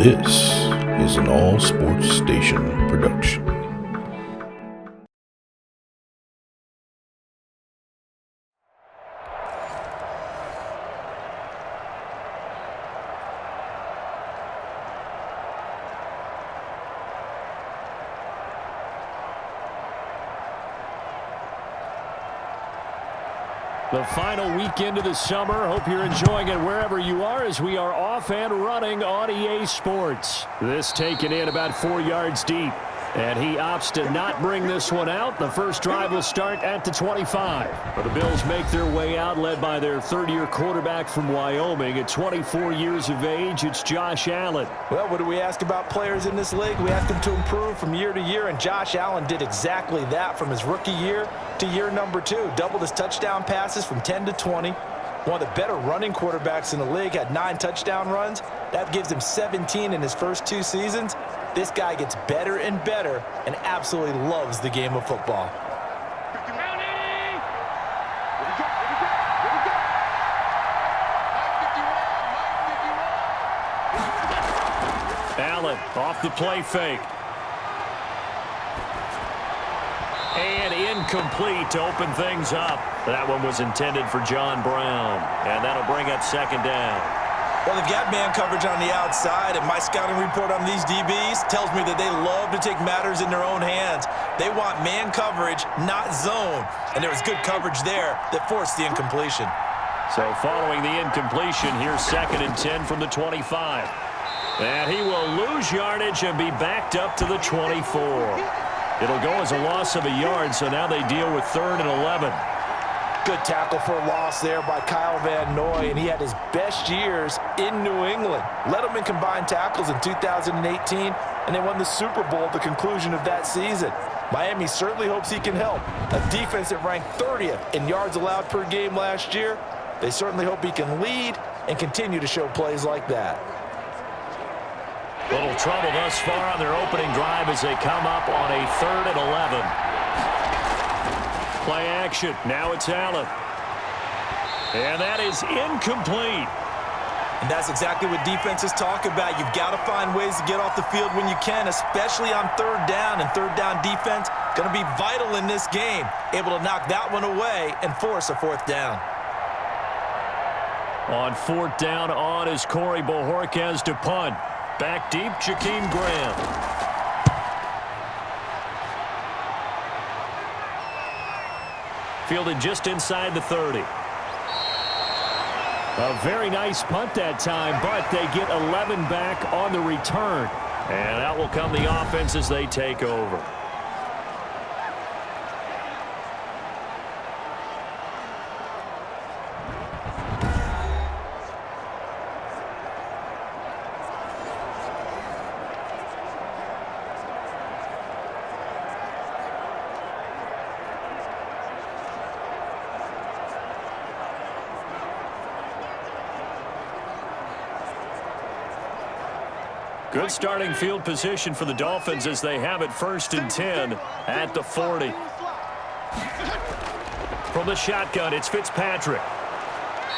This is an All Sports Station production. The final weekend of the summer. Hope you're enjoying it wherever you are as we are off and running on EA Sports. This taken in about 4 yards deep. And he opts to not bring this one out. The first drive will start at the 25. But the Bills make their way out, led by their third-year quarterback from Wyoming. At 24 years of age, it's Josh Allen. Well, what do we ask about players in this league? We ask them to improve from year to year, and Josh Allen did exactly that from his rookie year to year number 2. Doubled his touchdown passes from 10 to 20. One of the better running quarterbacks in the league, had 9 touchdown runs. That gives him 17 in his first 2 seasons. This guy gets better and better and absolutely loves the game of football. Allen off the play fake. And incomplete to open things up. That one was intended for John Brown. And that'll bring up second down. Well, they've got man coverage on the outside, and my scouting report on these DBs tells me that they love to take matters in their own hands. They want man coverage, not zone. And there was good coverage there that forced the incompletion. So following the incompletion, here's 2nd and 10 from the 25. And he will lose yardage and be backed up to the 24. It'll go as a loss of a yard, so now they deal with 3rd and 11. Good tackle for a loss there by Kyle Van Noy, and he had his best years in New England. Led them in combined tackles in 2018, and they won the Super Bowl at the conclusion of that season. Miami certainly hopes he can help. A defense that ranked 30th in yards allowed per game last year. They certainly hope he can lead and continue to show plays like that. Little trouble thus far on their opening drive as they come up on a 3rd and 11. Play action. Now it's Allen. And that is incomplete. And that's exactly what defenses talk about. You've got to find ways to get off the field when you can, especially on 3rd down. And 3rd down defense going to be vital in this game. Able to knock that one away and force a 4th down. On 4th down on is Corey Bojorquez to punt. Back deep, Jakeem Grant. Fielded just inside the 30. A very nice punt that time, but they get 11 back on the return. And out will come the offense as they take over. Good starting field position for the Dolphins as they have it 1st and 10 at the 40. From the shotgun, it's Fitzpatrick.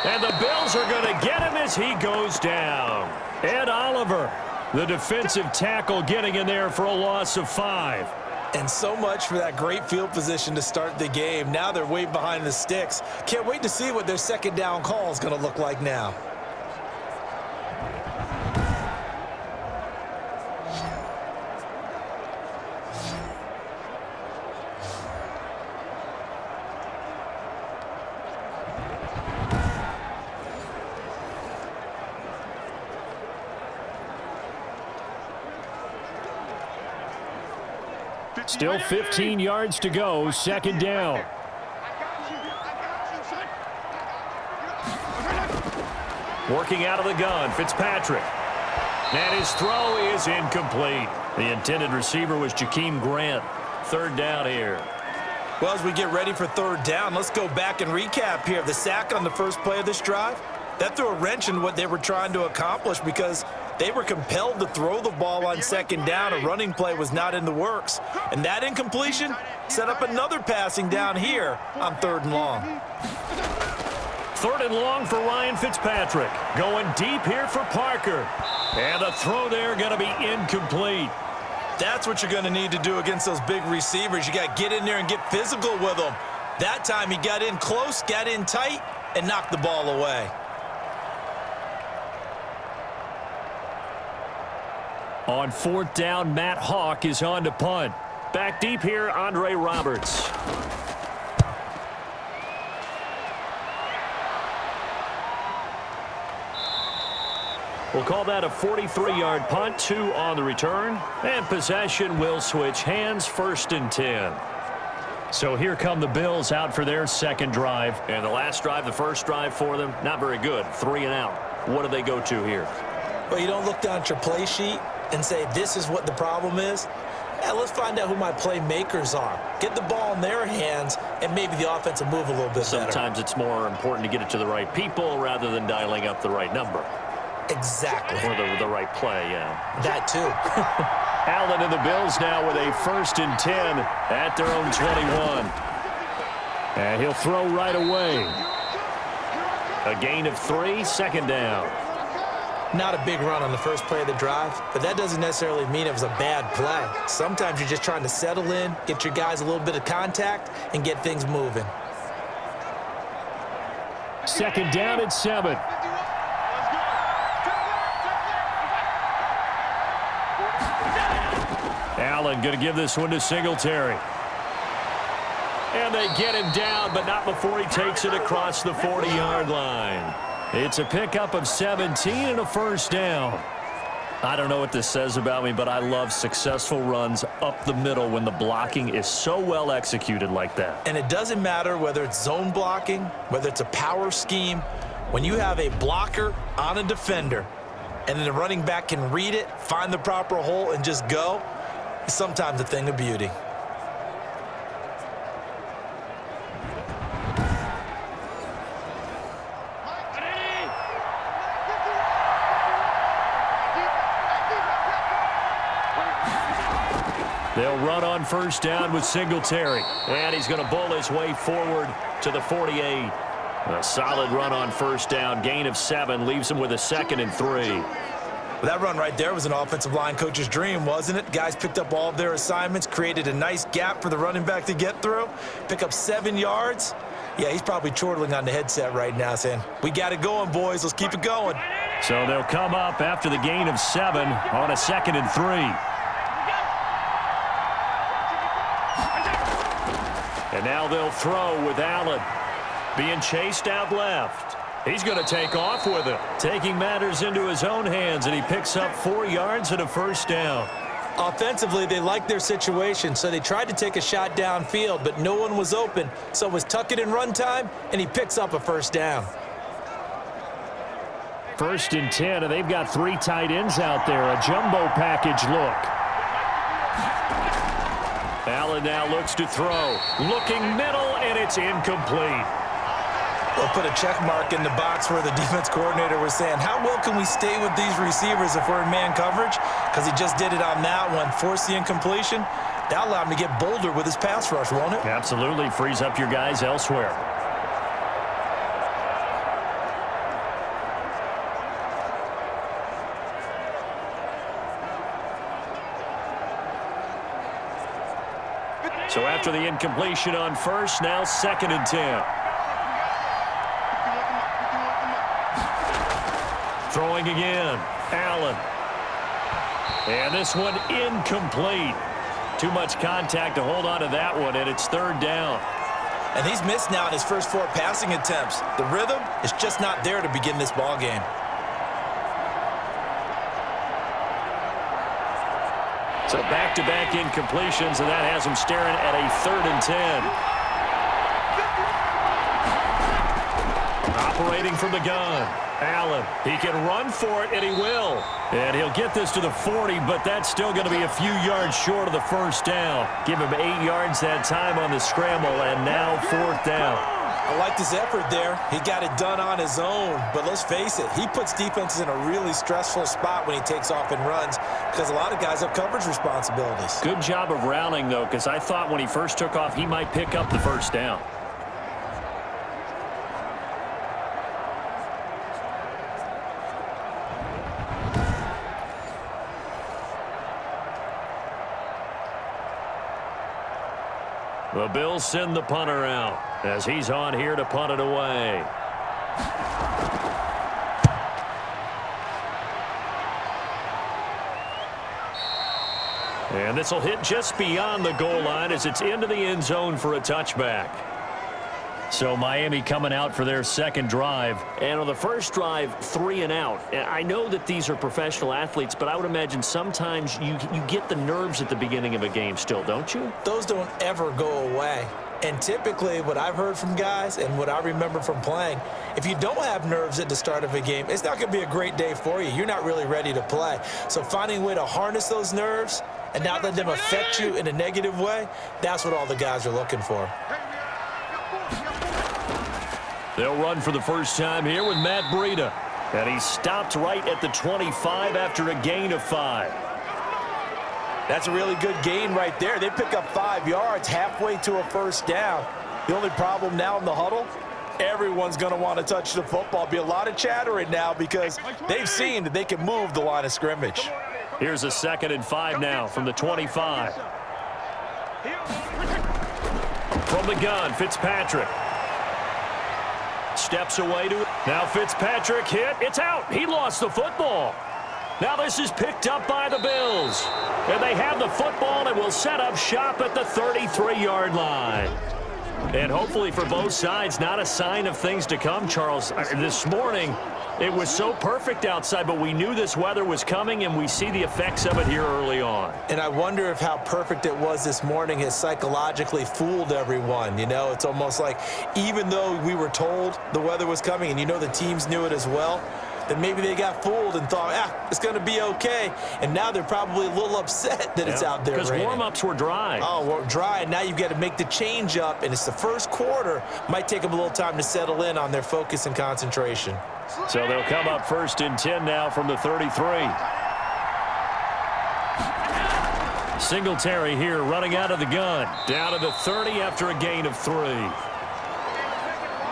And the Bills are going to get him as he goes down. Ed Oliver, the defensive tackle, getting in there for a loss of 5. And so much for that great field position to start the game. Now they're way behind the sticks. Can't wait to see what their 2nd down call is going to look like now. Still 15 yards to go, 2nd down. Working out of the gun, Fitzpatrick. And his throw is incomplete. The intended receiver was Jakeem Grant. 3rd down here. Well, as we get ready for 3rd down, let's go back and recap here. The sack on the first play of this drive, that threw a wrench in what they were trying to accomplish because they were compelled to throw the ball on 2nd down. A running play was not in the works. And that incompletion set up another passing down here on 3rd and long. 3rd and long for Ryan Fitzpatrick. Going deep here for Parker. And the throw there going to be incomplete. That's what you're going to need to do against those big receivers. You got to get in there and get physical with them. That time he got in close, got in tight, and knocked the ball away. On fourth down, Matt Hawk is on to punt. Back deep here, Andre Roberts. We'll call that a 43-yard punt, 2 on the return. And possession will switch hands, 1st and 10. So here come the Bills out for their second drive. And the last drive, the first drive for them, not very good. 3 and out. What do they go to here? Well, you don't look down at your play sheet and say, this is what the problem is. Yeah, let's find out who my playmakers are. Get the ball in their hands, and maybe the offense will move a little bit better. Sometimes it's more important to get it to the right people rather than dialing up the right number. Exactly. Or the right play, yeah. That too. Allen and the Bills now with a 1st and 10 at their own 21. And he'll throw right away. A gain of 3, 2nd down. Not a big run on the first play of the drive, but that doesn't necessarily mean it was a bad play. Sometimes you're just trying to settle in, get your guys a little bit of contact, and get things moving. 2nd down at 7. Allen going to give this one to Singletary. And they get him down, but not before he takes it across the 40-yard line. It's a pickup of 17 and a 1st down. I don't know what this says about me, but I love successful runs up the middle when the blocking is so well executed like that. And it doesn't matter whether it's zone blocking, whether it's a power scheme. When you have a blocker on a defender, and then the running back can read it, find the proper hole, and just go, it's sometimes a thing of beauty. They'll run on 1st down with Singletary. And he's going to bowl his way forward to the 48. A solid run on 1st down. Gain of 7 leaves him with a 2nd and 3. Well, that run right there was an offensive line coach's dream, wasn't it? Guys picked up all of their assignments, created a nice gap for the running back to get through, pick up 7 yards. Yeah, he's probably chortling on the headset right now saying, we got it going, boys. Let's keep it going. So they'll come up after the gain of 7 on a 2nd and 3. And now they'll throw with Allen. Being chased out left. He's going to take off with it. Taking matters into his own hands, and he picks up 4 yards and a 1st down. Offensively, they liked their situation, so they tried to take a shot downfield, but no one was open. So it was tuck it in run time, and he picks up a 1st down. 1st and 10, and they've got 3 tight ends out there. A jumbo package look. Allen now looks to throw. Looking middle, and it's incomplete. We'll put a check mark in the box where the defense coordinator was saying, how well can we stay with these receivers if we're in man coverage? Because he just did it on that one, forced the incompletion. That allowed him to get bolder with his pass rush, won't it? Absolutely. Frees up your guys elsewhere. So after the incompletion on 1st, now 2nd and 10. Throwing again, Allen. And this one incomplete. Too much contact to hold on to that one, and it's 3rd down. And he's missed now in his first 4 passing attempts. The rhythm is just not there to begin this ball game. So back-to-back incompletions, and that has him staring at a 3rd and 10. Operating from the gun. Allen, he can run for it, and he will. And he'll get this to the 40, but that's still going to be a few yards short of the 1st down. Give him 8 yards that time on the scramble, and now 4th down. I liked his effort there. He got it done on his own. But let's face it, he puts defenses in a really stressful spot when he takes off and runs because a lot of guys have coverage responsibilities. Good job of rounding, though, because I thought when he first took off, he might pick up the 1st down. The Bills send the punter out as he's on here to punt it away. And this will hit just beyond the goal line as it's into the end zone for a touchback. So Miami coming out for their second drive. And on the first drive, 3 and out. And I know that these are professional athletes, but I would imagine sometimes you get the nerves at the beginning of a game still, don't you? Those don't ever go away. And typically what I've heard from guys and what I remember from playing, if you don't have nerves at the start of a game, it's not going to be a great day for you. You're not really ready to play. So finding a way to harness those nerves and not let them affect you in a negative way, that's what all the guys are looking for. They'll run for the first time here with Matt Breida. And he stopped right at the 25 after a gain of 5. That's a really good gain right there. They pick up 5 yards halfway to a first down. The only problem now in the huddle, everyone's going to want to touch the football. Be a lot of chattering now because they've seen that they can move the line of scrimmage. Here's a 2nd and 5 now from the 25. From the gun, Fitzpatrick. Steps away to it. Now Fitzpatrick hit. It's out. He lost the football. Now this is picked up by the Bills. And they have the football and will set up shop at the 33-yard line. And hopefully for both sides, not a sign of things to come, Charles. This morning, it was so perfect outside, but we knew this weather was coming, and we see the effects of it here early on. And I wonder if how perfect it was this morning has psychologically fooled everyone. You know, it's almost like even though we were told the weather was coming, and you know the teams knew it as well, then maybe they got fooled and thought, it's going to be okay. And now they're probably a little upset that it's out there raining. Because warm-ups were dry. Oh, well, dry, and now you've got to make the change up, and it's the first quarter. Might take them a little time to settle in on their focus and concentration. So they'll come up 1st and 10 now from the 33. Singletary here running out of the gun. Down to the 30 after a gain of 3.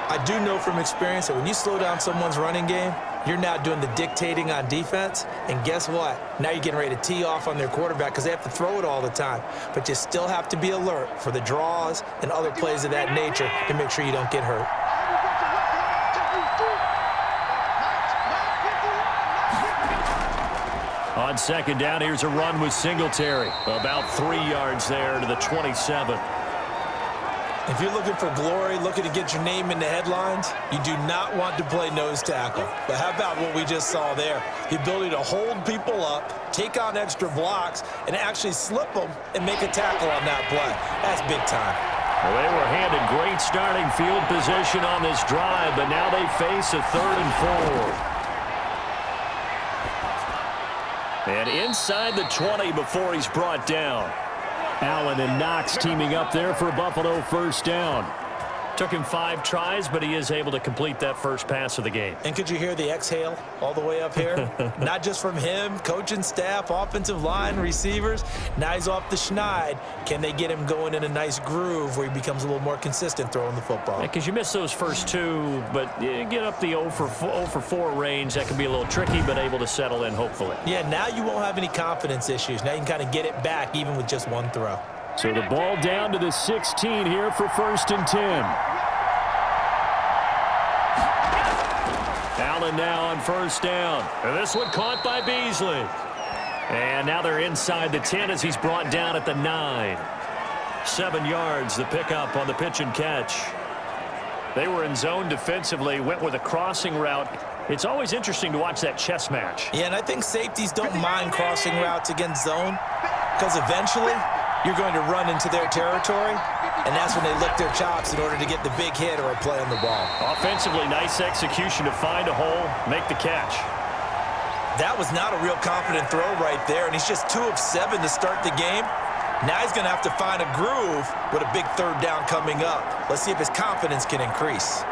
I do know from experience that when you slow down someone's running game, you're now doing the dictating on defense, and guess what? Now you're getting ready to tee off on their quarterback because they have to throw it all the time. But you still have to be alert for the draws and other plays of that nature to make sure you don't get hurt. On 2nd down, here's a run with Singletary. About 3 yards there to the 27. If you're looking for glory, looking to get your name in the headlines, you do not want to play nose tackle. But how about what we just saw there? The ability to hold people up, take on extra blocks, and actually slip them and make a tackle on that play. That's big time. Well, they were handed great starting field position on this drive, but now they face a 3rd and 4. And inside the 20 before he's brought down. Allen and Knox teaming up there for a Buffalo first down. Took him 5 tries, but he is able to complete that first pass of the game. And could you hear the exhale all the way up here? Not just from him, coaching staff, offensive line, receivers. Now he's off the schneid. Can they get him going in a nice groove where he becomes a little more consistent throwing the football? Because you miss those first 2, but you get up the 0 for 4 range. That can be a little tricky, but able to settle in, hopefully. Yeah, now you won't have any confidence issues. Now you can kind of get it back even with just one throw. So the ball down to the 16 here for 1st and 10. Allen now on first down. And this one caught by Beasley. And now they're inside the 10 as he's brought down at the 9. 7 yards, the pickup on the pitch and catch. They were in zone defensively, went with a crossing route. It's always interesting to watch that chess match. Yeah, and I think safeties don't mind crossing routes against zone because eventually you're going to run into their territory, and that's when they lick their chops in order to get the big hit or a play on the ball. Offensively, nice execution to find a hole, make the catch. That was not a real confident throw right there, and he's just 2 of 7 to start the game. Now he's going to have to find a groove with a big 3rd down coming up. Let's see if his confidence can increase.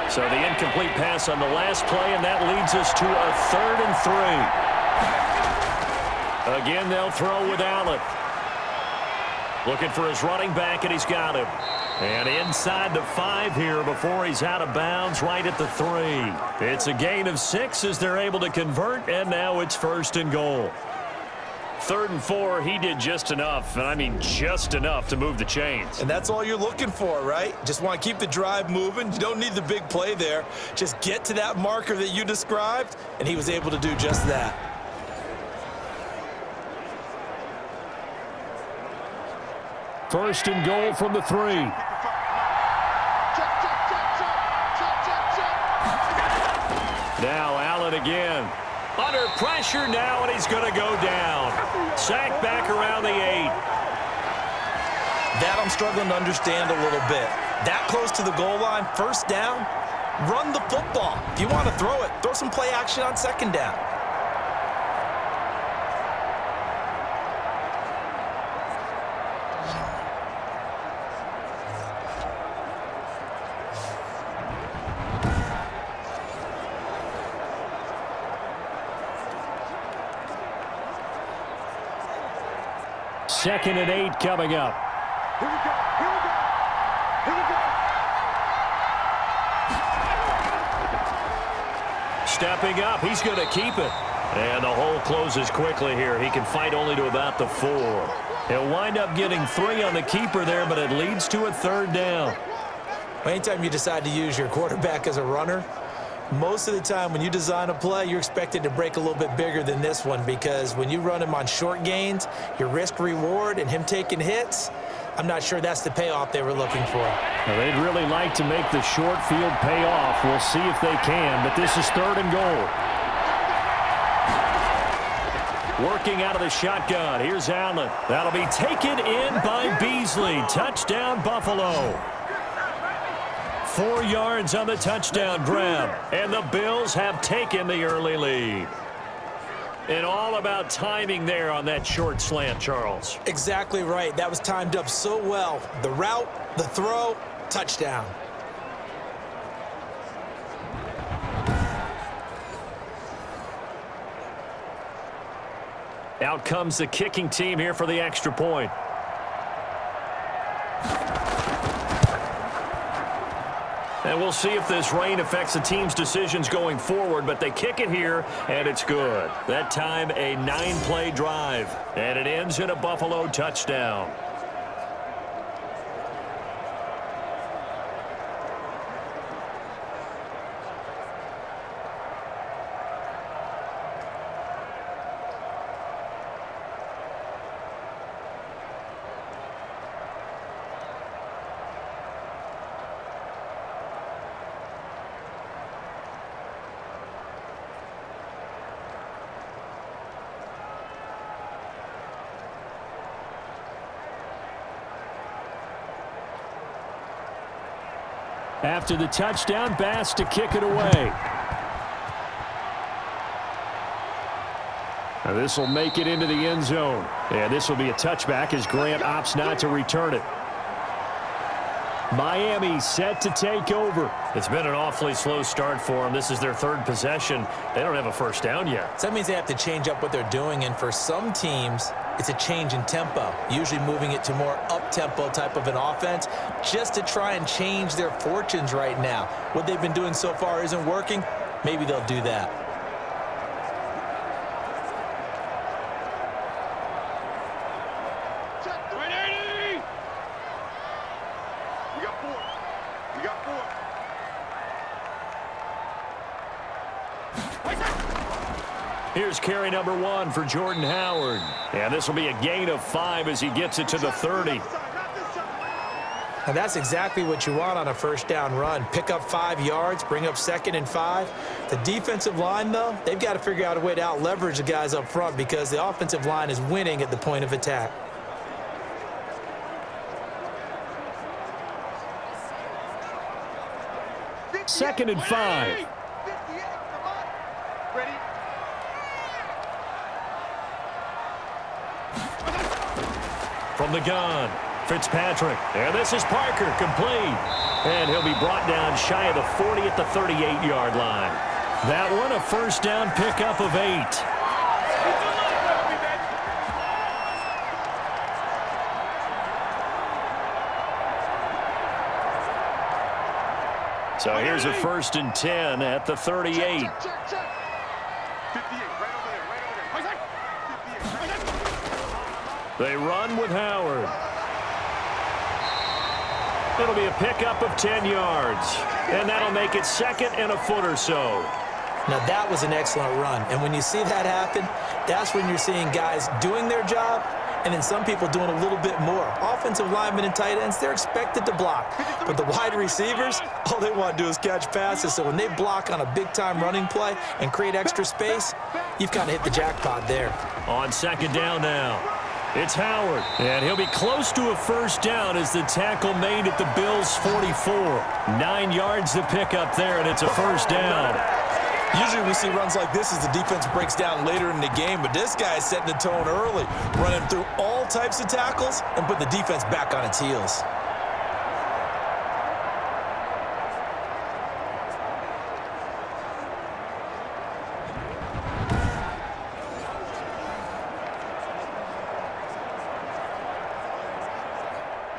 So the incomplete pass on the last play, and that leads us to a 3rd and 3. Again, they'll throw with Allen. Looking for his running back, and he's got him. And inside the 5 here before he's out of bounds right at the 3. It's a gain of 6 as they're able to convert, and now it's 1st and goal. 3rd and 4, he did just enough, and I mean just enough to move the chains. And that's all you're looking for, right? Just want to keep the drive moving. You don't need the big play there. Just get to that marker that you described, and he was able to do just that. First and goal from the 3. Now Allen again. Under pressure now, and he's going to go down. Sacked back around the 8. That I'm struggling to understand a little bit. That close to the goal line, 1st down, run the football. If you want to throw it, throw some play action on 2nd down. Second and 8 coming up. Here we go. Here we go. Here we go. Stepping up, he's going to keep it. And the hole closes quickly here. He can fight only to about the 4. He'll wind up getting 3 on the keeper there, but it leads to a 3rd down. Anytime you decide to use your quarterback as a runner, most of the time when you design a play, you're expected to break a little bit bigger than this one, because when you run him on short gains, your risk-reward and him taking hits, I'm not sure that's the payoff they were looking for. Now, they'd really like to make the short field pay off. We'll see if they can, but this is 3rd and goal. Working out of the shotgun. Here's Allen. That'll be taken in by Beasley. Touchdown, Buffalo. 4 yards on the touchdown grab, and the Bills have taken the early lead. And all about timing there on that short slant, Charles. Exactly right. That was timed up so well. The route, the throw, touchdown. Out comes the kicking team here for the extra point. And we'll see if this rain affects the team's decisions going forward, but they kick it here, and it's good. That time, a 9-play drive, and it ends in a Buffalo touchdown. After the touchdown, Bass to kick it away. Now this will make it into the end zone. And this will be a touchback as Grant opts not to return it. Miami set to take over. It's been an awfully slow start for them. This is their 3rd possession. They don't have a first down yet. So that means they have to change up what they're doing, and for some teams, it's a change in tempo, usually moving it to more up-tempo type of an offense just to try and change their fortunes right now. What they've been doing so far isn't working. Maybe they'll do that. Here's carry number 1 for Jordan Howard. And this will be a gain of 5 as he gets it to the 30. And that's exactly what you want on a first down run. Pick up 5 yards, bring up 2nd and 5. The defensive line, though, they've got to figure out a way to out-leverage the guys up front because the offensive line is winning at the point of attack. Second and 5. From the gun, Fitzpatrick. And this is Parker, complete. And he'll be brought down shy of the 40 at the 38-yard line. That one, a first down pickup of 8. So here's a 1st and 10 at the 38. Check. 58, right over there. They run with Howard. It'll be a pickup of 10 yards. And that'll make it 2nd and a foot or so. Now, that was an excellent run. And when you see that happen, that's when you're seeing guys doing their job and then some people doing a little bit more. Offensive linemen and tight ends, they're expected to block. But the wide receivers, all they want to do is catch passes. So when they block on a big-time running play and create extra space, you've kind of hit the jackpot there. On 2nd down now, it's Howard. And he'll be close to a 1st down as the tackle made at the Bills' 44. 9 yards to pick up there, and it's a 1st down. Usually we see runs like this as the defense breaks down later in the game, but this guy is setting the tone early, running through all types of tackles and putting the defense back on its heels.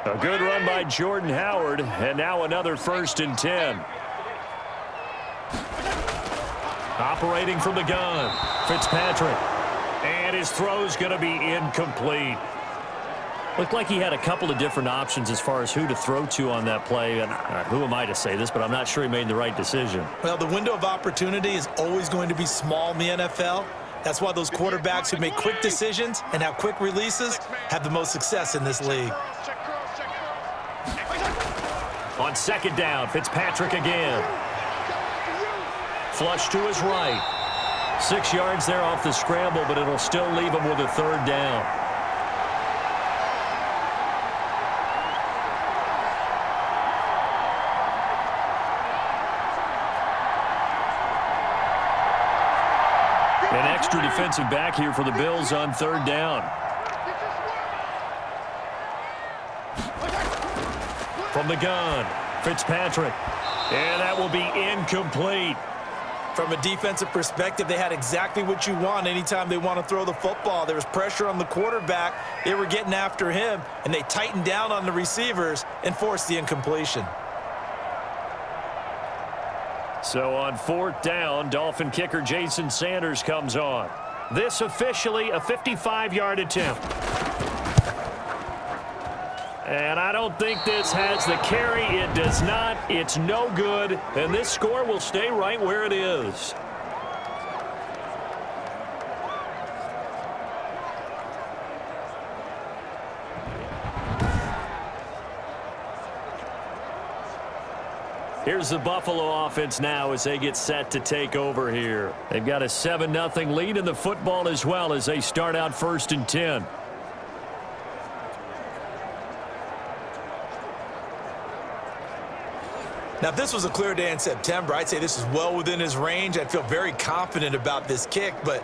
A good run by Jordan Howard, and now another 1st and 10. Operating from the gun, Fitzpatrick. And his throw's going to be incomplete. Looked like he had a couple of different options as far as who to throw to on that play. And who am I to say this, but I'm not sure he made the right decision. Well, the window of opportunity is always going to be small in the NFL. That's why those quarterbacks who make quick decisions and have quick releases have the most success in this league. On 2nd down, Fitzpatrick again. Flush to his right. 6 yards there off the scramble, but it'll still leave him with a 3rd down. An extra defensive back here for the Bills on 3rd down. From the gun, Fitzpatrick. And that will be incomplete. From a defensive perspective, they had exactly what you want anytime they want to throw the football. There was pressure on the quarterback. They were getting after him, and they tightened down on the receivers and forced the incompletion. So on 4th down, Dolphin kicker Jason Sanders comes on. This officially a 55-yard attempt. And I don't think this has the carry. It does not. It's no good. And this score will stay right where it is. Here's the Buffalo offense now as they get set to take over here. They've got a 7-0 lead in the football as well as they start out 1st and 10. Now, if this was a clear day in September, I'd say this is well within his range. I'd feel very confident about this kick, but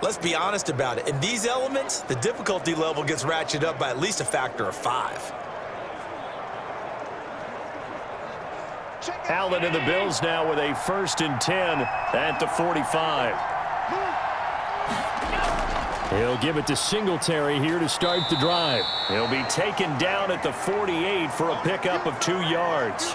let's be honest about it. In these elements, the difficulty level gets ratcheted up by at least a factor of 5. Allen and the Bills now with a 1st and 10 at the 45. He'll give it to Singletary here to start the drive. He'll be taken down at the 48 for a pickup of 2 yards.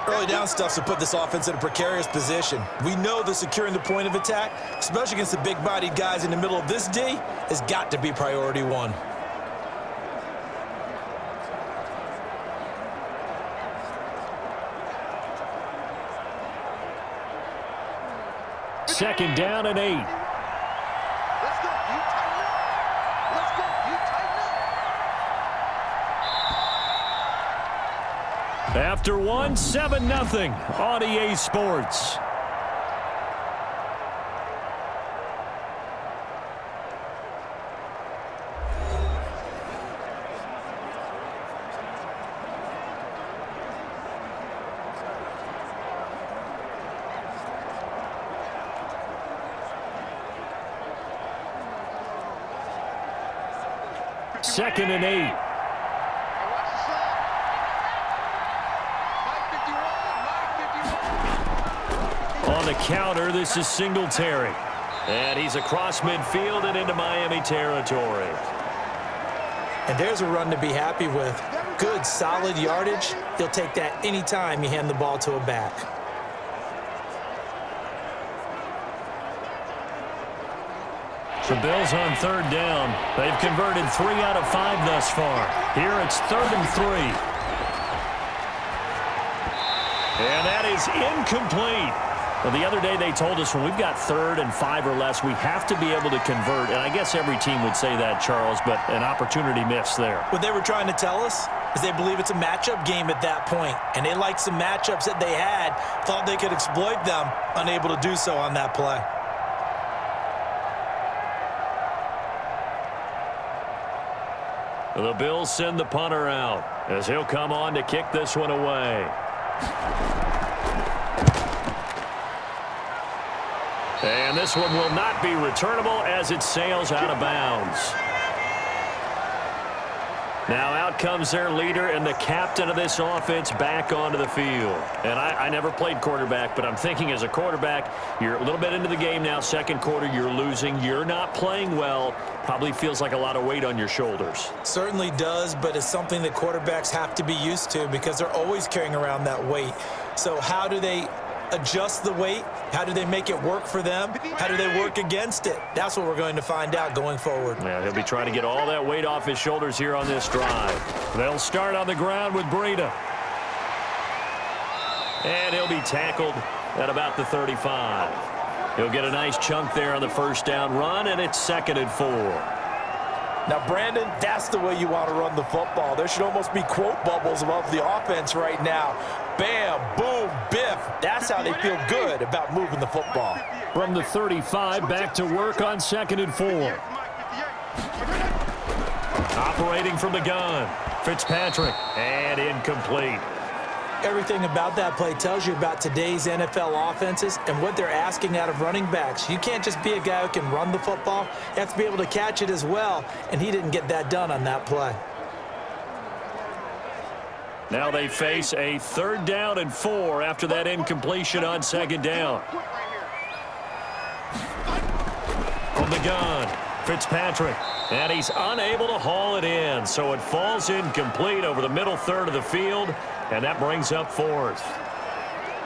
Early down stuff to put this offense in a precarious position. We know that securing the point of attack, especially against the big-bodied guys in the middle of this D, has got to be priority 1. Second down and 8. Let's go. You tighten up. Let's go. You tighten up. After one, 7-0 on EA Sports. Second and 8. On the counter, this is Singletary. And he's across midfield and into Miami territory. And there's a run to be happy with. good, solid yardage, he'll take that anytime you hand the ball to a back. The Bills on third down. They've converted 3 out of 5 thus far. Here it's 3rd and 3. And that is incomplete. Well, the other day they told us when we've got 3rd and 5 or less, we have to be able to convert. And I guess every team would say that, Charles, but an opportunity missed there. What they were trying to tell us is they believe it's a matchup game at that point. And they liked some matchups that they had, thought they could exploit them, unable to do so on that play. The Bills send the punter out as he'll come on to kick this one away. And this one will not be returnable as it sails out of bounds. Now out comes their leader and the captain of this offense back onto the field. And I never played quarterback, but I'm thinking as a quarterback, you're a little bit into the game now. Second quarter, you're losing. You're not playing well. Probably feels like a lot of weight on your shoulders. Certainly does, but it's something that quarterbacks have to be used to because they're always carrying around that weight. So how do they adjust the weight? How do they make it work for them? How do they work against it? That's what we're going to find out going forward. Yeah, he'll be trying to get all that weight off his shoulders here on this drive. They'll start on the ground with Breida. And he'll be tackled at about the 35. He'll get a nice chunk there on the first down run, and it's 2nd and 4. Now, Brandon, that's the way you want to run the football. There should almost be quote bubbles above the offense right now. Bam, boom, biff. That's how they feel good about moving the football. From the 35, back to work on 2nd and 4. Operating from the gun, Fitzpatrick, and incomplete. Everything about that play tells you about today's NFL offenses and what they're asking out of running backs. You can't just be a guy who can run the football. You have to be able to catch it as well, and he didn't get that done on that play. Now they face a 3rd down and 4 after that incompletion on 2nd down. From the gun, Fitzpatrick, and he's unable to haul it in, so it falls incomplete over the middle third of the field, and that brings up 4th.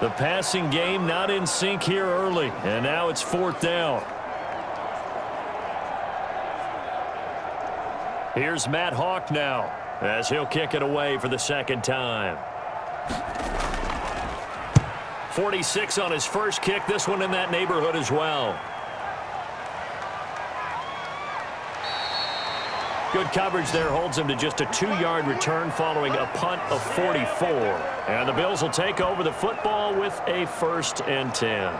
The passing game not in sync here early, and now it's 4th down. Here's Matt Hawk now, as he'll kick it away for the 2nd time. 46 on his first kick, this one in that neighborhood as well. Good coverage there holds him to just a 2-yard return following a punt of 44. And the Bills will take over the football with a 1st and 10.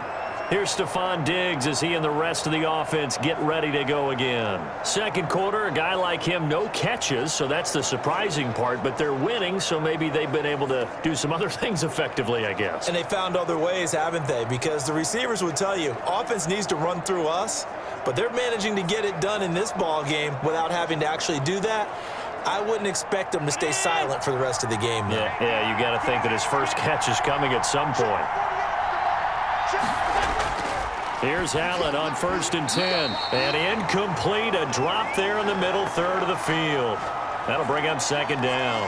Here's Stephon Diggs as he and the rest of the offense get ready to go again. Second quarter, a guy like him, no catches, so that's the surprising part, but they're winning, so maybe they've been able to do some other things effectively, I guess. And they found other ways, haven't they? Because the receivers would tell you, offense needs to run through us, but they're managing to get it done in this ball game without having to actually do that. I wouldn't expect them to stay silent for the rest of the game, though. Yeah, you got to think that his first catch is coming at some point. Here's Allen on 1st and 10. And incomplete, a drop there in the middle third of the field. That'll bring up 2nd down.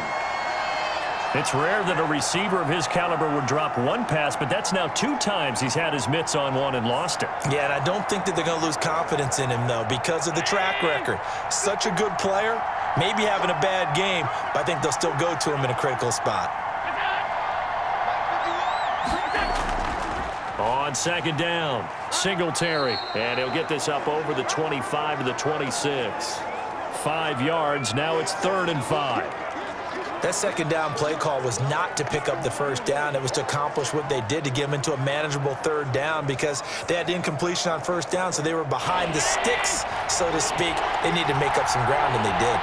It's rare that a receiver of his caliber would drop one pass, but that's now 2 times he's had his mitts on one and lost it. Yeah, and I don't think that they're going to lose confidence in him, though, because of the track record. Such a good player, maybe having a bad game, but I think they'll still go to him in a critical spot. On 2nd down, Singletary, and he'll get this up over the 25 to the 26. 5 yards, now it's 3rd and 5. That 2nd down play call was not to pick up the 1st down. It was to accomplish what they did to get them into a manageable 3rd down because they had incompletion on 1st down, so they were behind the sticks, so to speak. They needed to make up some ground, and they did.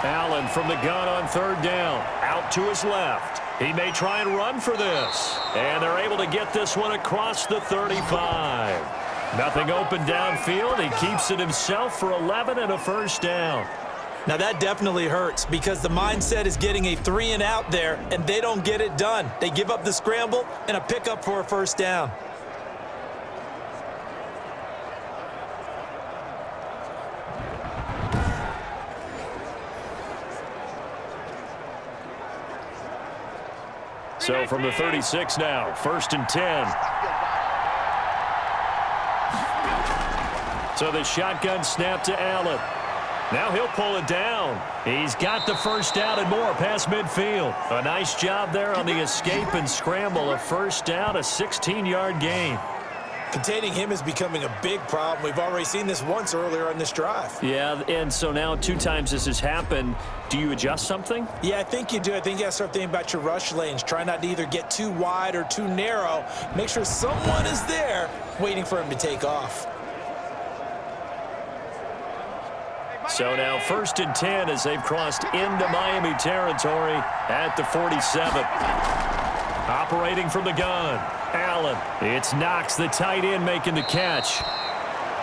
Allen from the gun on 3rd down, out to his left. He may try and run for this, and they're able to get this one across the 35. Nothing open downfield. He keeps it himself for 11 and a 1st down. Now that definitely hurts because the mindset is getting a 3 and out there, and they don't get it done. They give up the scramble and a pickup for a 1st down. So from the 36 now, 1st and 10. So the shotgun snap to Allen. Now he'll pull it down. He's got the first down and more past midfield. A nice job there on the escape and scramble. A first down, a 16-yard gain. Containing him is becoming a big problem. We've already seen this once earlier on this drive. Yeah, and so now 2 times this has happened. Do you adjust something? Yeah, I think you do. I think you got to start thinking about your rush lanes. Try not to either get too wide or too narrow. Make sure someone is there waiting for him to take off. So now 1st and 10 as they've crossed into Miami territory at the 47. Operating from the gun, Allen. It's Knox, the tight end, making the catch.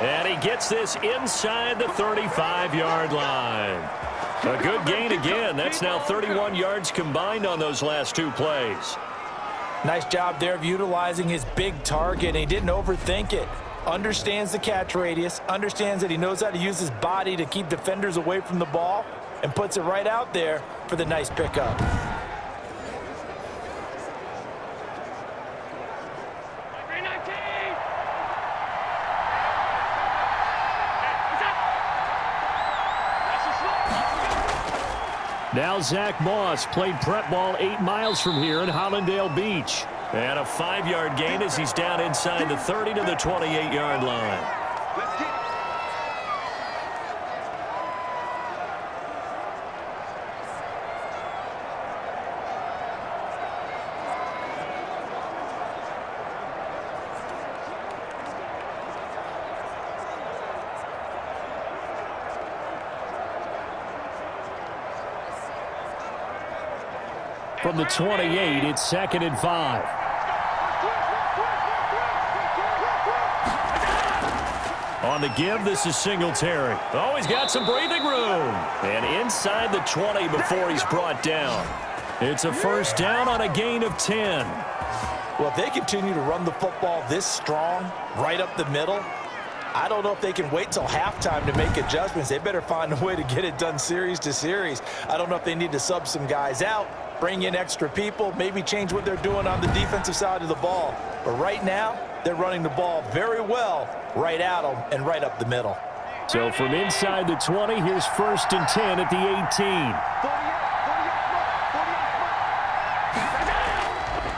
And he gets this inside the 35-yard line. A good gain again. That's now 31 yards combined on those last 2 plays. Nice job there of utilizing his big target, and he didn't overthink it. Understands the catch radius, understands that he knows how to use his body to keep defenders away from the ball, and puts it right out there for the nice pickup. Now Zach Moss played prep ball 8 miles from here in Hollandale Beach. And a 5-yard gain as he's down inside the 30 to the 28-yard line. Let's get it. From the 28, it's 2nd and 5. On the give, this is Singletary. Oh, he's got some breathing room. And inside the 20 before he's brought down. It's a first down on a gain of 10. Well, if they continue to run the football this strong, right up the middle, I don't know if they can wait till halftime to make adjustments. They better find a way to get it done series to series. I don't know if they need to sub some guys out, bring in extra people, maybe change what they're doing on the defensive side of the ball. But right now, they're running the ball very well right at them and right up the middle. So from inside the 20, here's 1st and 10 at the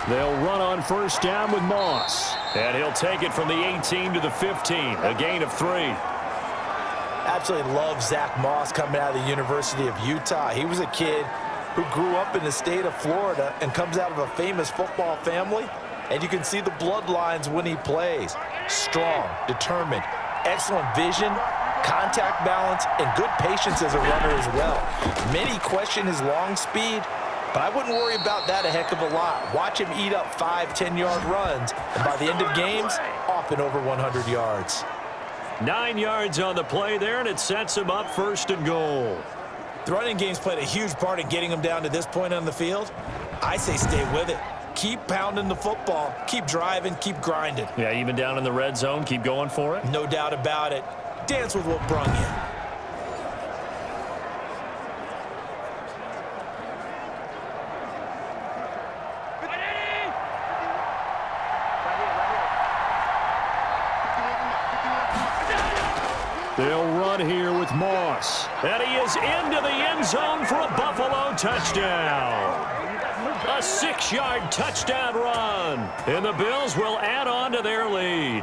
18. They'll run on first down with Moss. And he'll take it from the 18 to the 15, a gain of 3. Absolutely love Zach Moss coming out of the University of Utah. He was a kid who grew up in the state of Florida and comes out of a famous football family. And you can see the bloodlines when he plays. Strong, determined, excellent vision, contact balance, and good patience as a runner as well. Many question his long speed, but I wouldn't worry about that a heck of a lot. Watch him eat up 5-10-yard runs, and by the end of games, often over 100 yards. 9 yards on the play there, and it sets him up 1st and goal. The running game's played a huge part in getting him down to this point on the field. I say stay with it. Keep pounding the football. Keep driving. Keep grinding. Yeah, even down in the red zone, keep going for it. No doubt about it. Dance with what brung you. They'll run here with Moss. And he is into the end zone for a Buffalo touchdown. A 6-yard touchdown run. And the Bills will add on to their lead.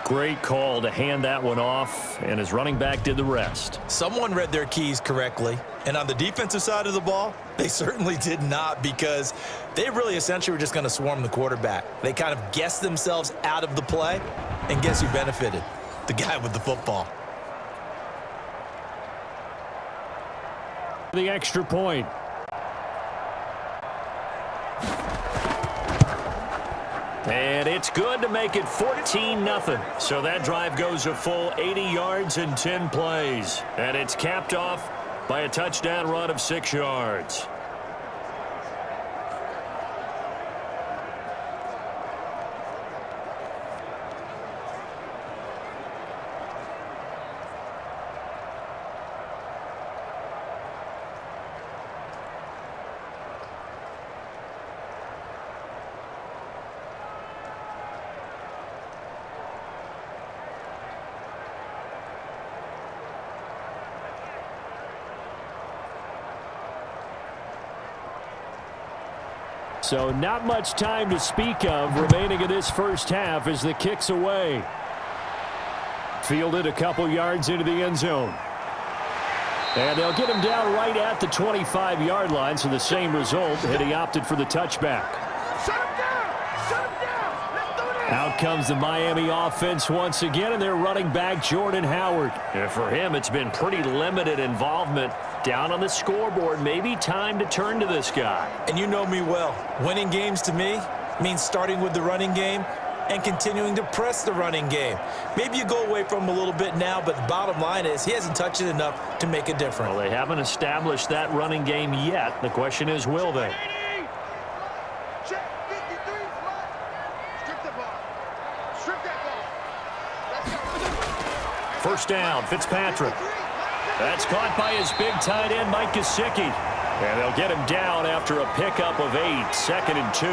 Great call to hand that one off, and his running back did the rest. Someone read their keys correctly, and on the defensive side of the ball, they certainly did not, because they really essentially were just going to swarm the quarterback. They kind of guessed themselves out of the play, and guess who benefited? The guy with the football. The extra point. And it's good to make it 14-0. So that drive goes a full 80 yards in 10 plays. And it's capped off by a touchdown run of 6 yards. So not much time to speak of remaining in this first half as the kick's away. Fielded a couple yards into the end zone. And they'll get him down right at the 25-yard line, so the same result, and he opted for the touchback. Shut him down! Shut him down! Let's do this! Out comes the Miami offense once again, and they're running back Jordan Howard. And for him, it's been pretty limited involvement. Down on the scoreboard, maybe time to turn to this guy. And you know me well. Winning games to me means starting with the running game and continuing to press the running game. Maybe you go away from him a little bit now, but the bottom line is he hasn't touched it enough to make a difference. Well, they haven't established that running game yet. The question is, will they? Check 53, slot. Strip the ball. Strip that ball. Let's go. First down, Fitzpatrick. That's caught by his big tight end, Mike Gesicki. And they'll get him down after a pickup of 8, 2nd and 2.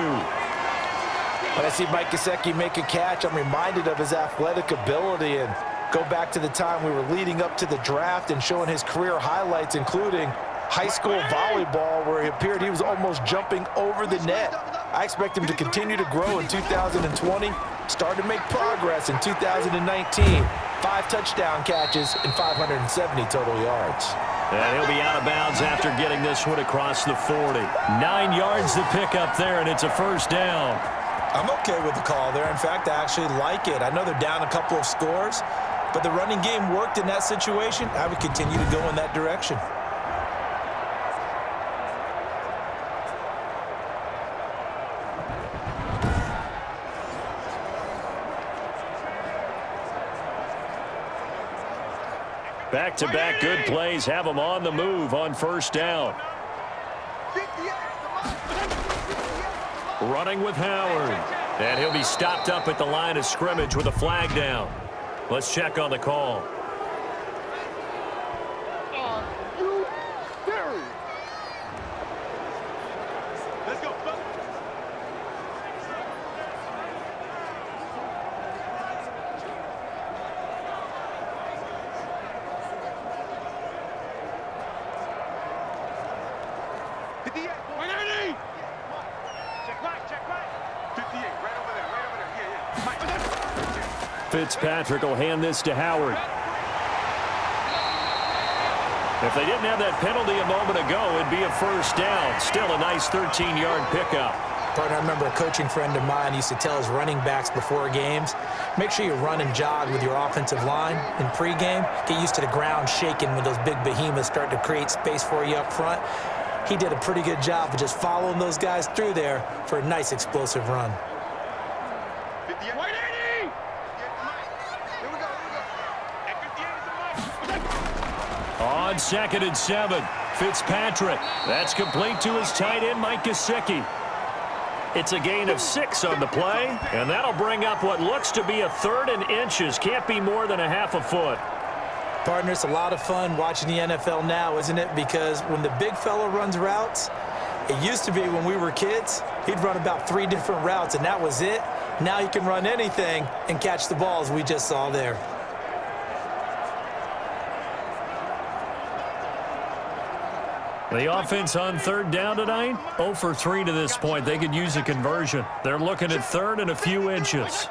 When I see Mike Gesicki make a catch, I'm reminded of his athletic ability and go back to the time we were leading up to the draft and showing his career highlights, including high school volleyball, where he appeared he was almost jumping over the net. I expect him to continue to grow in 2020, start to make progress in 2019. 5 touchdown catches and 570 total yards. And he'll be out of bounds after getting this one across the 40. 9 yards to pick up there, and it's a first down. I'm okay with the call there. In fact, I actually like it. I know they're down a couple of scores, but the running game worked in that situation. I would continue to go in that direction. Back-to-back good plays have him on the move on first down. Running with Howard. And he'll be stopped up at the line of scrimmage with a flag down. Let's check on the call. Are you serious? Let's go. Fitzpatrick will hand this to Howard. If they didn't have that penalty a moment ago, it'd be a first down. Still a nice 13-yard pickup. Partner, I remember a coaching friend of mine used to tell his running backs before games, make sure you run and jog with your offensive line in pregame. Get used to the ground shaking when those big behemoths start to create space for you up front. He did a pretty good job of just following those guys through there for a nice explosive run. On 2nd and 7, Fitzpatrick. That's complete to his tight end, Mike Gesicki. It's a gain of 6 on the play, and that'll bring up what looks to be a 3rd and inches. Can't be more than a half a foot. Partner, it's a lot of fun watching the NFL now, isn't it? Because when the big fella runs routes, it used to be when we were kids, he'd run about 3 different routes, and that was it. Now he can run anything and catch the balls we just saw there. The offense on 3rd down tonight, 0 for 3 to this point. They could use a conversion. They're looking at 3rd and a few inches.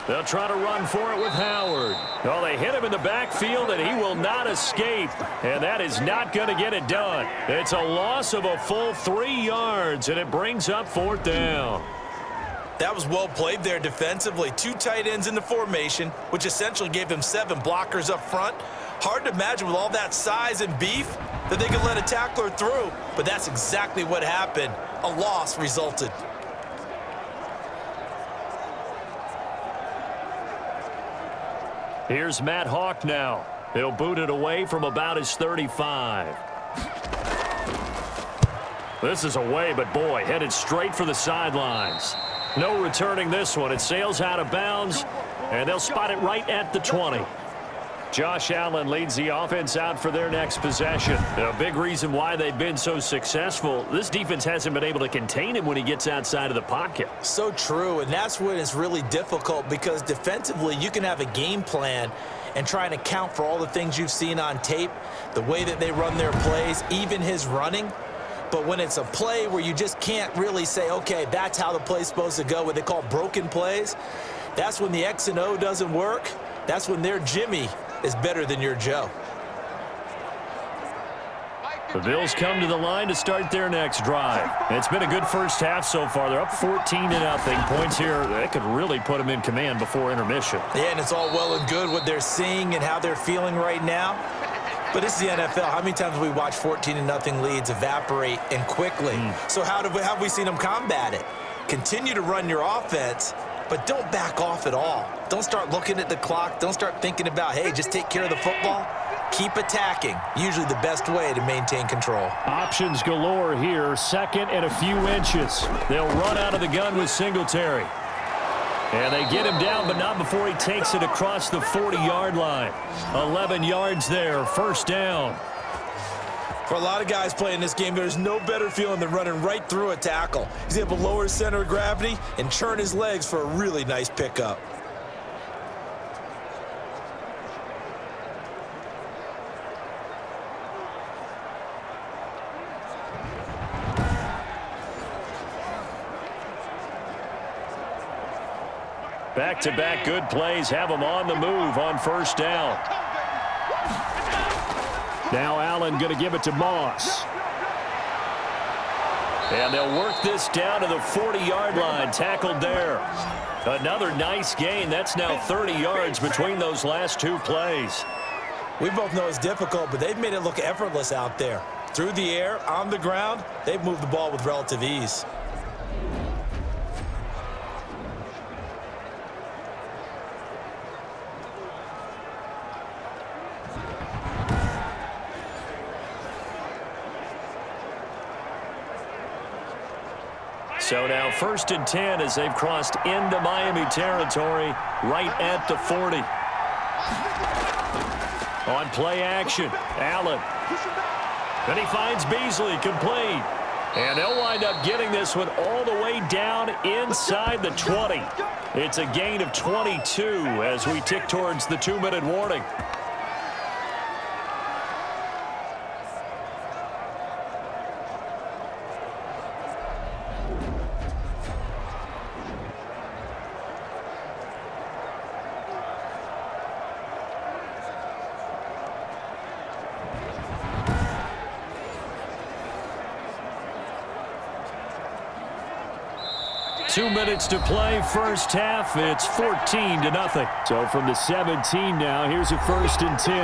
They'll try to run for it with Howard. Oh, they hit him in the backfield, and he will not escape. And that is not going to get it done. It's a loss of a full 3 yards, and it brings up 4th down. That was well played there defensively. 2 tight ends in the formation, which essentially gave them 7 blockers up front. Hard to imagine with all that size and beef that they could let a tackler through, but that's exactly what happened. A loss resulted. Here's Matt Hawk now. He'll boot it away from about his 35. This is away, but boy, headed straight for the sidelines. No returning this one. It sails out of bounds, and they'll spot it right at the 20. Josh Allen leads the offense out for their next possession. A big reason why they've been so successful, this defense hasn't been able to contain him when he gets outside of the pocket. So true, and that's when it's really difficult because defensively you can have a game plan and trying to account for all the things you've seen on tape, the way that they run their plays, even his running. But when it's a play where you just can't really say, okay, that's how the play's supposed to go, what they call broken plays, that's when the X and O doesn't work. That's when their Jimmy is better than your Joe. The Bills come to the line to start their next drive. It's been a good first half so far. They're up 14-0. Points here, that could really put them in command before intermission. Yeah, and it's all well and good what they're seeing and how they're feeling right now. But it's the NFL. How many times have we watched 14-0 leads evaporate and quickly? So how have we seen them combat it? Continue to run your offense, but don't back off at all. Don't start looking at the clock. Don't start thinking about, hey, just take care of the football. Keep attacking. Usually the best way to maintain control. Options galore here. Second and a few inches. They'll run out of the gun with Singletary. And they get him down, but not before he takes it across the 40-yard line. 11 yards there. First down. For a lot of guys playing this game, there's no better feeling than running right through a tackle. He's able to lower his center of gravity and churn his legs for a really nice pickup. Back-to-back good plays have them on the move on first down. Now Allen going to give it to Moss. And they'll work this down to the 40-yard line, tackled there. Another nice gain. That's now 30 yards between those last two plays. We both know it's difficult, but they've made it look effortless out there. Through the air, on the ground, they've moved the ball with relative ease. So now 1st and 10 as they've crossed into Miami territory right at the 40. On play action, Allen. Then he finds Beasley, complete. And they'll wind up getting this one all the way down inside the 20. It's a gain of 22 as we tick towards the 2-minute warning. Two minutes to play, first half. It's 14-0. So from the 17 now, here's a 1st and 10.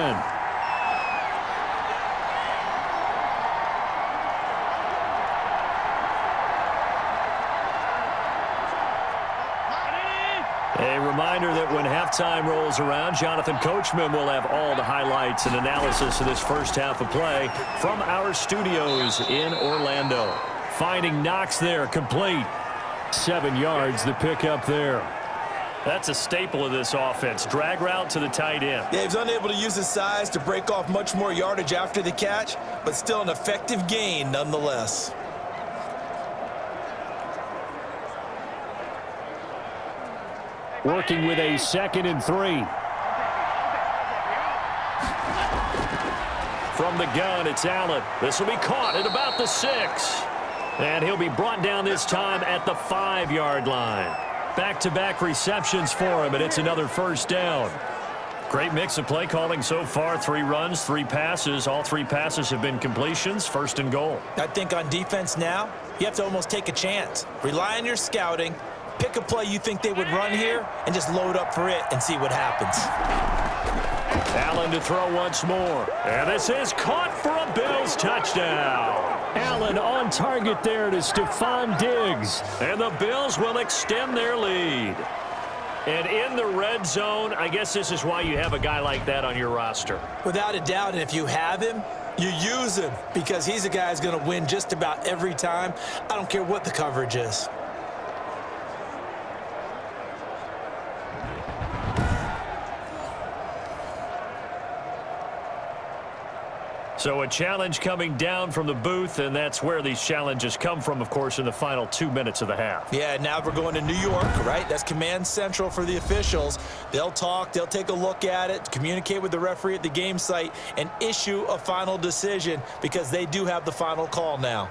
A reminder that when halftime rolls around, Jonathan Coachman will have all the highlights and analysis of this first half of play from our studios in Orlando. Finding Knox there, complete. 7 yards, the pickup there. That's a staple of this offense. Drag route to the tight end. Yeah, he's unable to use his size to break off much more yardage after the catch, but still an effective gain nonetheless. Working with a 2nd and 3. From the gun, it's Allen. This will be caught at about the 6. And he'll be brought down this time at the 5-yard line. Back-to-back receptions for him, and it's another first down. Great mix of play calling so far. 3 runs, 3 passes. All 3 passes have been completions. 1st and goal. I think on defense now, you have to almost take a chance. Rely on your scouting. Pick a play you think they would run here and just load up for it and see what happens. Allen to throw once more. And this is caught for a Bills touchdown. Allen on target there to Stephon Diggs. And the Bills will extend their lead. And in the red zone, I guess this is why you have a guy like that on your roster. Without a doubt, and if you have him, you use him because he's a guy who's going to win just about every time. I don't care what the coverage is. So a challenge coming down from the booth, and that's where these challenges come from, of course, in the final 2 minutes of the half. Yeah, now we're going to New York, right? That's command central for the officials. They'll talk, they'll take a look at it, communicate with the referee at the game site, and issue a final decision because they do have the final call now.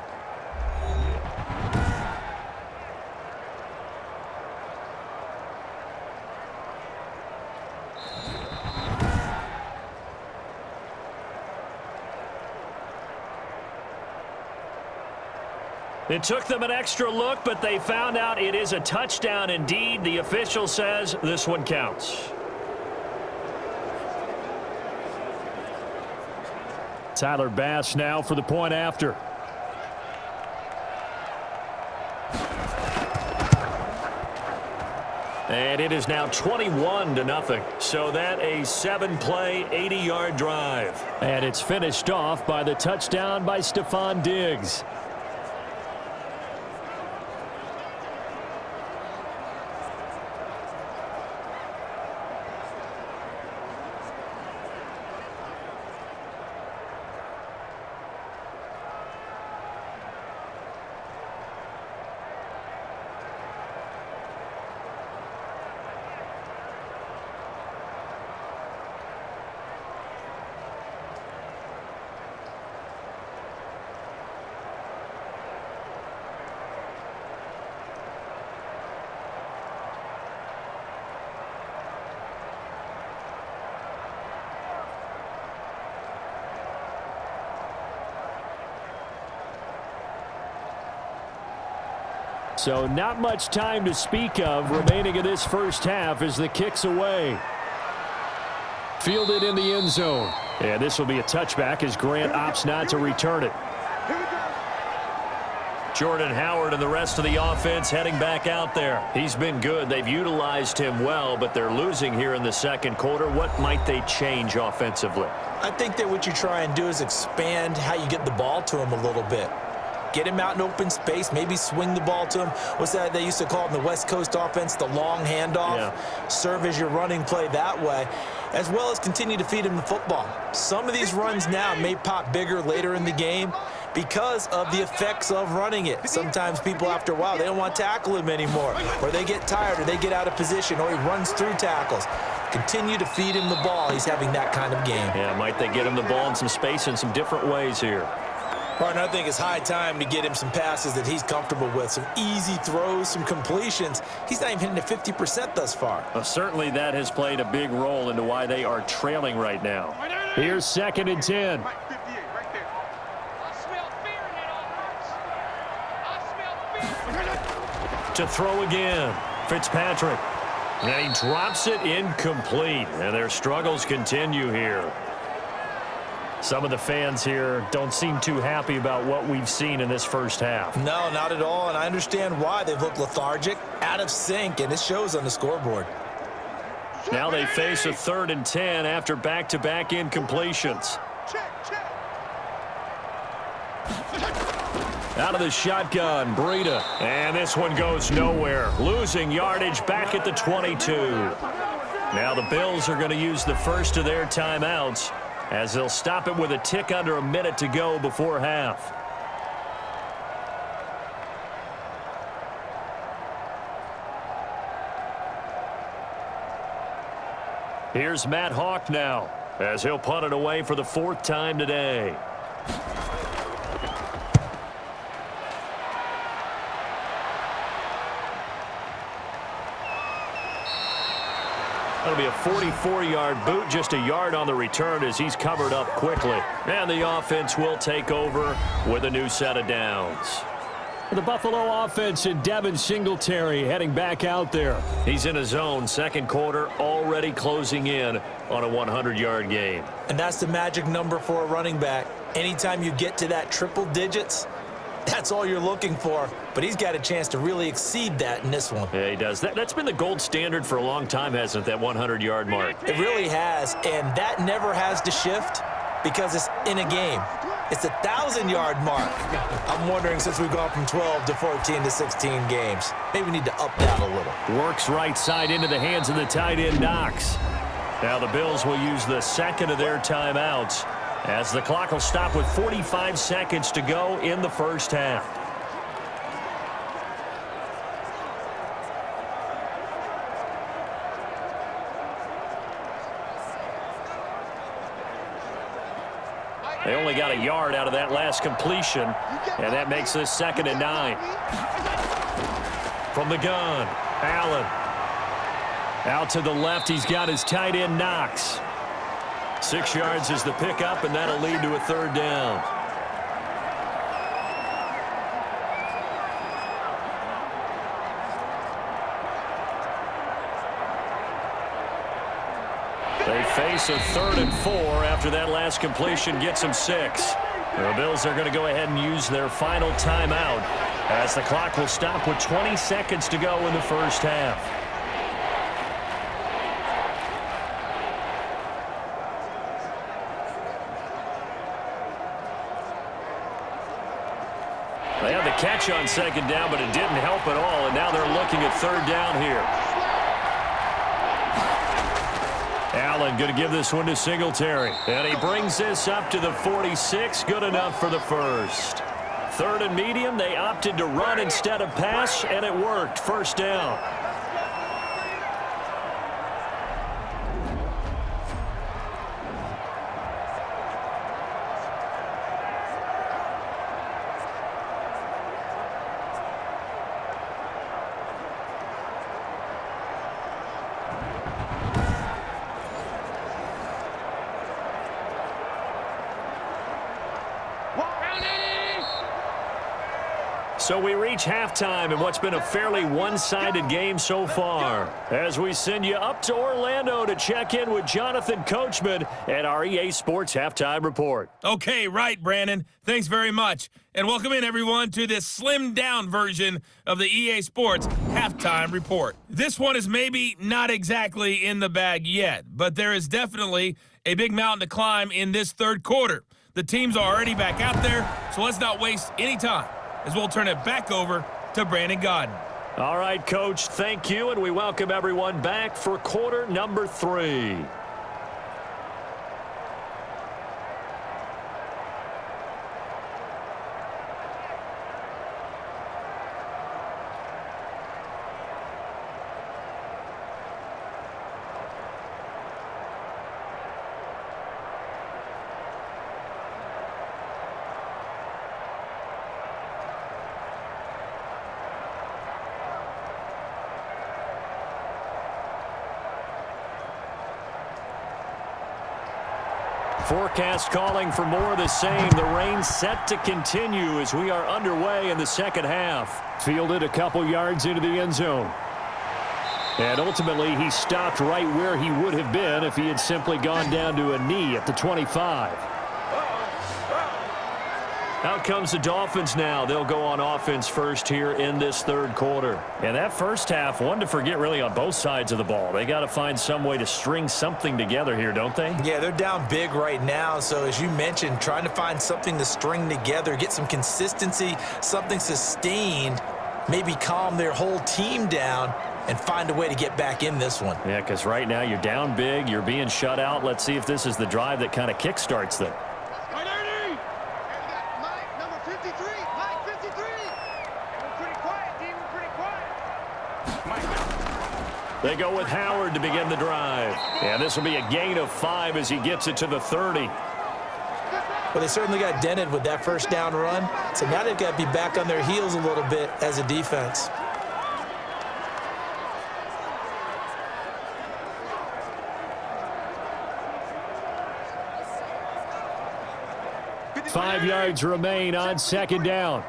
It took them an extra look, but they found out it is a touchdown indeed. The official says this one counts. Tyler Bass now for the point after. And it is now 21-0. So that a 7-play, 80-yard drive. And it's finished off by the touchdown by Stephon Diggs. So not much time to speak of remaining in this first half as the kick's away. Fielded in the end zone. And this will be a touchback as Grant opts not to return it. Jordan Howard and the rest of the offense heading back out there. He's been good. They've utilized him well, but they're losing here in the second quarter. What might they change offensively? I think that what you try and do is expand how you get the ball to him a little bit. Get him out in open space, maybe swing the ball to him. What's that they used to call in the West Coast offense, the long handoff? Yeah. Serve as your running play that way, as well as continue to feed him the football. Some of these runs now may pop bigger later in the game because of the effects of running it. Sometimes people, after a while, they don't want to tackle him anymore, or they get tired, or they get out of position, or he runs through tackles. Continue to feed him the ball. He's having that kind of game. Yeah, might they get him the ball in some space in some different ways here? Partner, I think it's high time to get him some passes that he's comfortable with, some easy throws, some completions. He's not even hitting at 50% thus far. Well, certainly that has played a big role into why they are trailing right now. Here's 2nd and 10. To throw again, Fitzpatrick. And he drops it incomplete. And their struggles continue here. Some of the fans here don't seem too happy about what we've seen in this first half. No, not at all, and I understand why. They've looked lethargic, out of sync, and it shows on the scoreboard. Now they face a 3rd and 10 after back-to-back incompletions. Out of the shotgun, Breida. And this one goes nowhere. Losing yardage back at the 22. Now the Bills are going to use the first of their timeouts, as they'll stop it with a tick under a minute to go before half. Here's Matt Hawk now, as he'll punt it away for the 4th time today. That'll be a 44-yard boot, just a yard on the return as he's covered up quickly. And the offense will take over with a new set of downs. The Buffalo offense and Devin Singletary heading back out there. He's in his zone, second quarter, already closing in on a 100-yard game. And that's the magic number for a running back. Anytime you get to that triple digits, that's all you're looking for. But he's got a chance to really exceed that in this one. Yeah, he does. That's been the gold standard for a long time, hasn't it, that 100-yard mark? It really has, and that never has to shift because it's in a game. It's a 1,000-yard mark. I'm wondering, since we've gone from 12 to 14 to 16 games, maybe we need to up that a little. Works right side into the hands of the tight end, Knox. Now the Bills will use the second of their timeouts, as the clock will stop with 45 seconds to go in the first half. They only got a yard out of that last completion, and that makes this 2nd and 9. From the gun, Allen. Out to the left, he's got his tight end, Knox. 6 yards is the pickup, and that'll lead to a 3rd down. They face a 3rd and 4 after that last completion gets them 6. The Bills are going to go ahead and use their final timeout as the clock will stop with 20 seconds to go in the first half. They had the catch on 2nd down, but it didn't help at all, and now they're looking at 3rd down here. Allen going to give this one to Singletary. And he brings this up to the 46. Good enough for the first. 3rd and medium. They opted to run instead of pass, and it worked. First down. So we reach halftime in what's been a fairly one-sided game so far. As we send you up to Orlando to check in with Jonathan Coachman at our EA Sports Halftime Report. Okay, right, Brandon. Thanks very much. And welcome in, everyone, to this slimmed-down version of the EA Sports Halftime Report. This one is maybe not exactly in the bag yet, but there is definitely a big mountain to climb in this 3rd quarter. The teams are already back out there, so let's not waste any time, as we'll turn it back over to Brandon Godden. All right, Coach, thank you, and we welcome everyone back for quarter number 3. Forecast calling for more of the same. The rain set to continue as we are underway in the second half. Fielded a couple yards into the end zone. And ultimately, he stopped right where he would have been if he had simply gone down to a knee at the 25. Out comes the Dolphins now. They'll go on offense first here in this 3rd quarter. And that first half, one to forget really on both sides of the ball. They got to find some way to string something together here, don't they? Yeah, they're down big right now. So as you mentioned, trying to find something to string together, get some consistency, something sustained, maybe calm their whole team down and find a way to get back in this one. Yeah, because right now you're down big, you're being shut out. Let's see if this is the drive that kind of kickstarts them. They go with Howard to begin the drive. And this will be a gain of 5 as he gets it to the 30. Well, they certainly got dented with that first down run. So now they've got to be back on their heels a little bit as a defense. Five yards remain on 2nd down.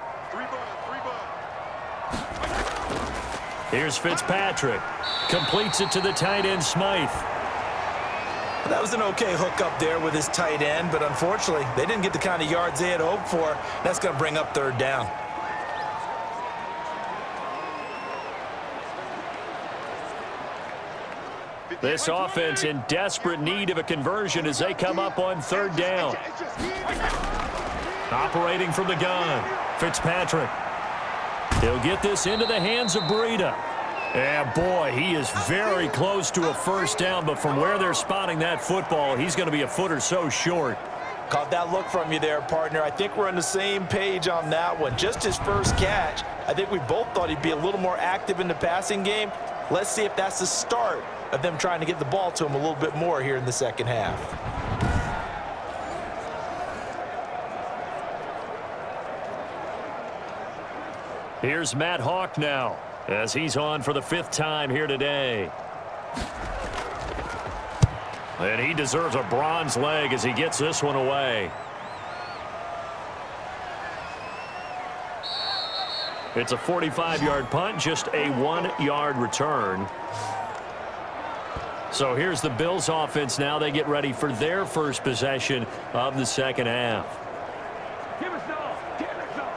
Here's Fitzpatrick. Completes it to the tight end, Smythe. That was an okay hook up there with his tight end, but unfortunately, they didn't get the kind of yards they had hoped for. That's going to bring up 3rd down. This offense in desperate need of a conversion as they come up on 3rd down. Operating from the gun, Fitzpatrick. He'll get this into the hands of Breida. And boy, he is very close to a first down, but from where they're spotting that football, he's going to be a foot or so short. Caught that look from you there, partner. I think we're on the same page on that one. Just his first catch, I think we both thought he'd be a little more active in the passing game. Let's see if that's the start of them trying to get the ball to him a little bit more here in the second half. Here's Matt Hawk now as he's on for the 5th time here today. And he deserves a bronze leg as he gets this one away. It's a 45-yard punt, just a 1-yard return. So here's the Bills offense now. They get ready for their first possession of the second half. Give us all. Give us all.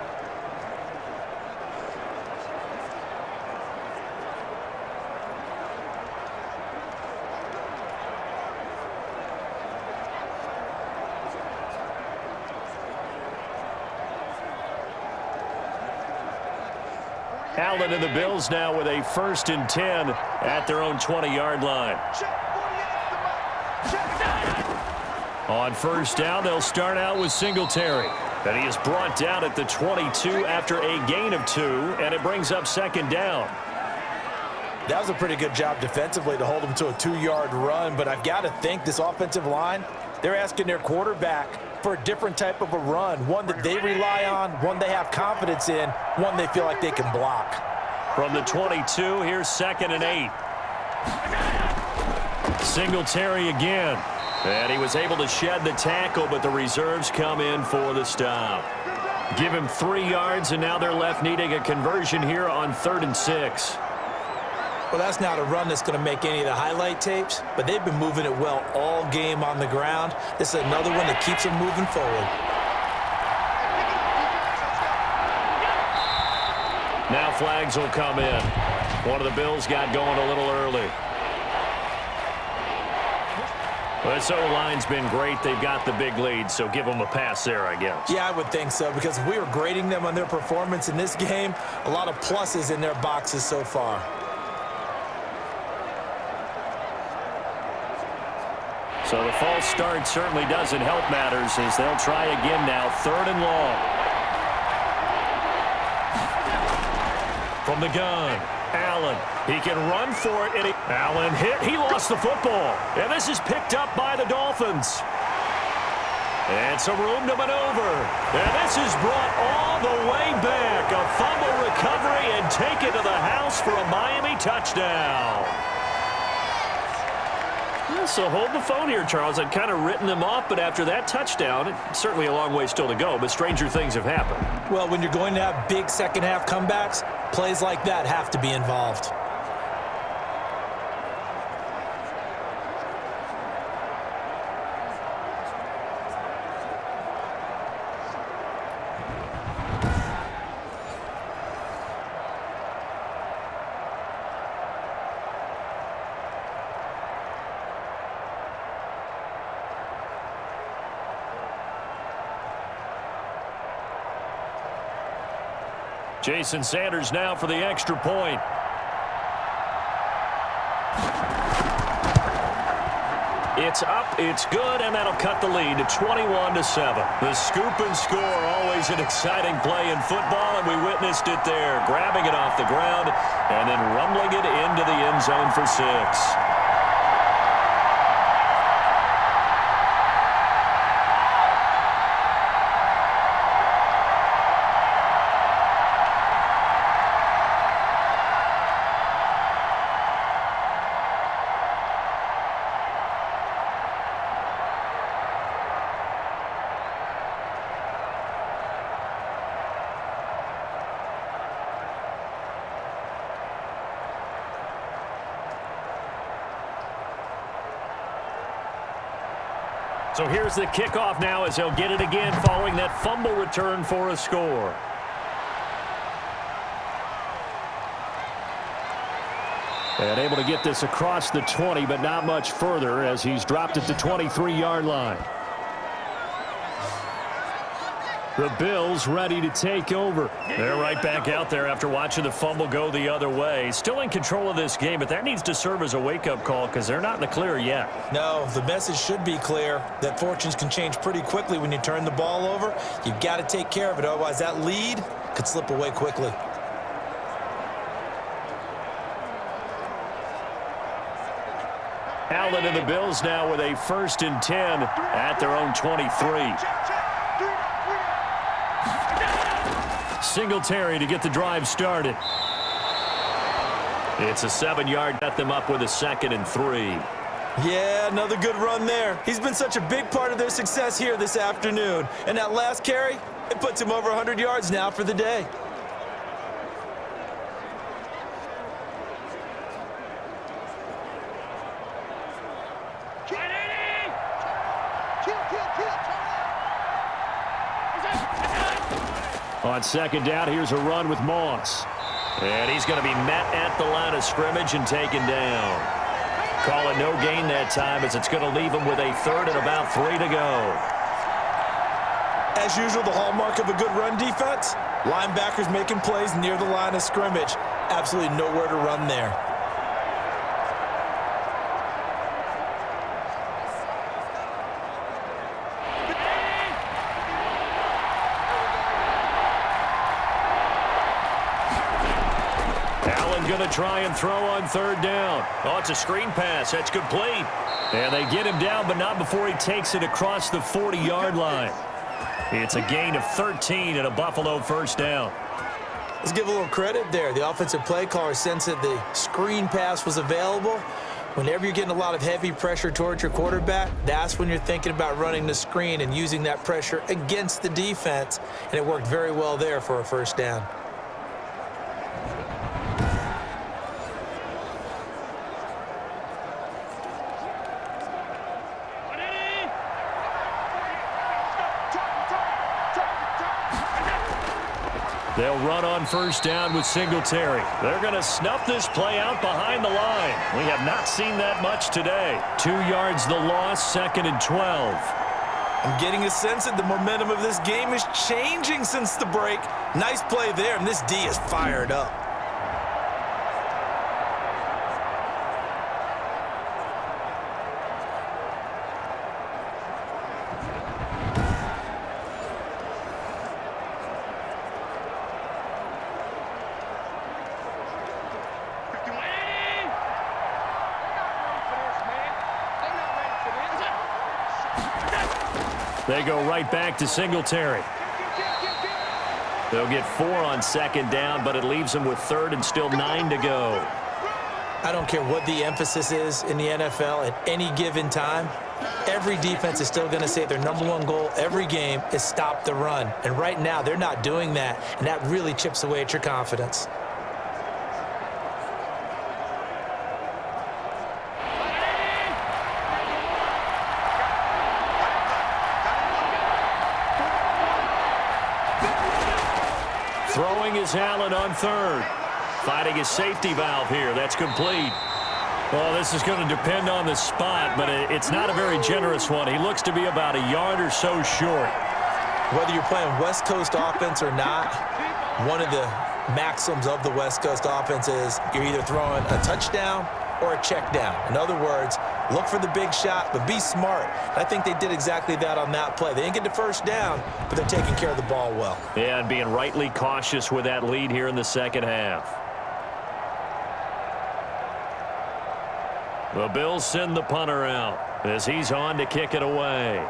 Allen and the Bills now with a 1st and 10 at their own 20-yard line. On 1st down, they'll start out with Singletary. And he is brought down at the 22 after a gain of 2, and it brings up 2nd down. That was a pretty good job defensively to hold him to a 2-yard run, but I've got to think this offensive line, they're asking their quarterback for a different type of a run, one that they rely on, one they have confidence in, one they feel like they can block. From the 22, here's 2nd and 8. Singletary again. And he was able to shed the tackle, but the reserves come in for the stop. Give him 3 yards, and now they're left needing a conversion here on 3rd and 6. Well, that's not a run that's going to make any of the highlight tapes, but they've been moving it well all game on the ground. This is another one that keeps them moving forward. Now flags will come in. One of the Bills got going a little early. Well, this O-line's been great. They've got the big lead, so give them a pass there, I guess. Yeah, I would think so, because if we were grading them on their performance in this game, a lot of pluses in their boxes so far. So the false start certainly doesn't help matters as they'll try again now. 3rd and long. From the gun, Allen. He can run for it, and Allen hit. He lost the football. And this is picked up by the Dolphins. And some room to maneuver. And this is brought all the way back. A fumble recovery and taken to the house for a Miami touchdown. So hold the phone here, Charles. I'd kind of written them off, but after that touchdown, it's certainly a long way still to go, but stranger things have happened. Well, when you're going to have big second-half comebacks, plays like that have to be involved. Jason Sanders now for the extra point. It's up, it's good, and that'll cut the lead to 21-7. The scoop and score, always an exciting play in football, and we witnessed it there, grabbing it off the ground and then rumbling it into the end zone for 6. So here's the kickoff now as they'll get it again following that fumble return for a score. And able to get this across the 20, but not much further as he's dropped at the 23-yard line. The Bills ready to take over. They're right back out there after watching the fumble go the other way. Still in control of this game, but that needs to serve as a wake-up call because they're not in the clear yet. No, the message should be clear that fortunes can change pretty quickly when you turn the ball over. You've got to take care of it, otherwise that lead could slip away quickly. Allen and the Bills now with a 1st and 10 at their own 23. Singletary to get the drive started. It's a 7-yard, set them up with a 2nd and 3. Yeah, another good run there. He's been such a big part of their success here this afternoon. And that last carry, it puts him over 100 yards now for the day. On second down, here's a run with Moss. And he's going to be met at the line of scrimmage and taken down. Call it no gain that time, as it's going to leave him with a third and about 3 to go. As usual, the hallmark of a good run defense, linebackers making plays near the line of scrimmage. Absolutely nowhere to run there. Going to try and throw on third down. Oh, it's a screen pass. That's complete. And they get him down, but not before he takes it across the 40-yard line. It's a gain of 13 and a Buffalo first down. Let's give a little credit there. The offensive play caller sensed that the screen pass was available. Whenever you're getting a lot of heavy pressure towards your quarterback, that's when you're thinking about running the screen and using that pressure against the defense. And it worked very well there for a first down. They'll run on first down with Singletary. They're going to snuff this play out behind the line. We have not seen that much today. 2 yards the loss, 2nd and 12. I'm getting a sense that the momentum of this game is changing since the break. Nice play there, and this D is fired up. They go right back to Singletary. They'll get 4 on second down, but it leaves them with 3rd and still 9 to go. I don't care what the emphasis is in the NFL at any given time. Every defense is still going to say their #1 goal every game is stop the run. And right now, they're not doing that, and that really chips away at your confidence. Throwing is Allen on 3rd. Finding his safety valve here. That's complete. Well, this is going to depend on the spot, but it's not a very generous one. He looks to be about a yard or so short. Whether you're playing West Coast offense or not, one of the maxims of the West Coast offense is you're either throwing a touchdown or a check down. In other words, look for the big shot, but be smart. I think they did exactly that on that play. They didn't get the first down, but they're taking care of the ball well. Yeah, and being rightly cautious with that lead here in the second half. The Bills send the punter out as he's on to kick it away.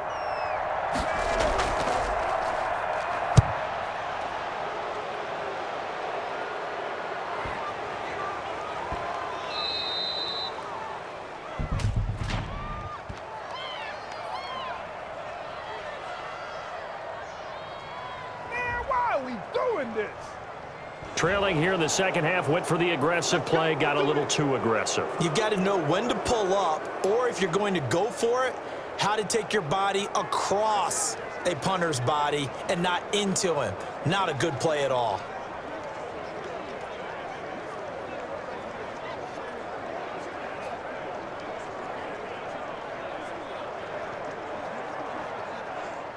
Trailing here in the second half, went for the aggressive play, got a little too aggressive. You've got to know when to pull up, or if you're going to go for it, how to take your body across a punter's body and not into him. Not a good play at all.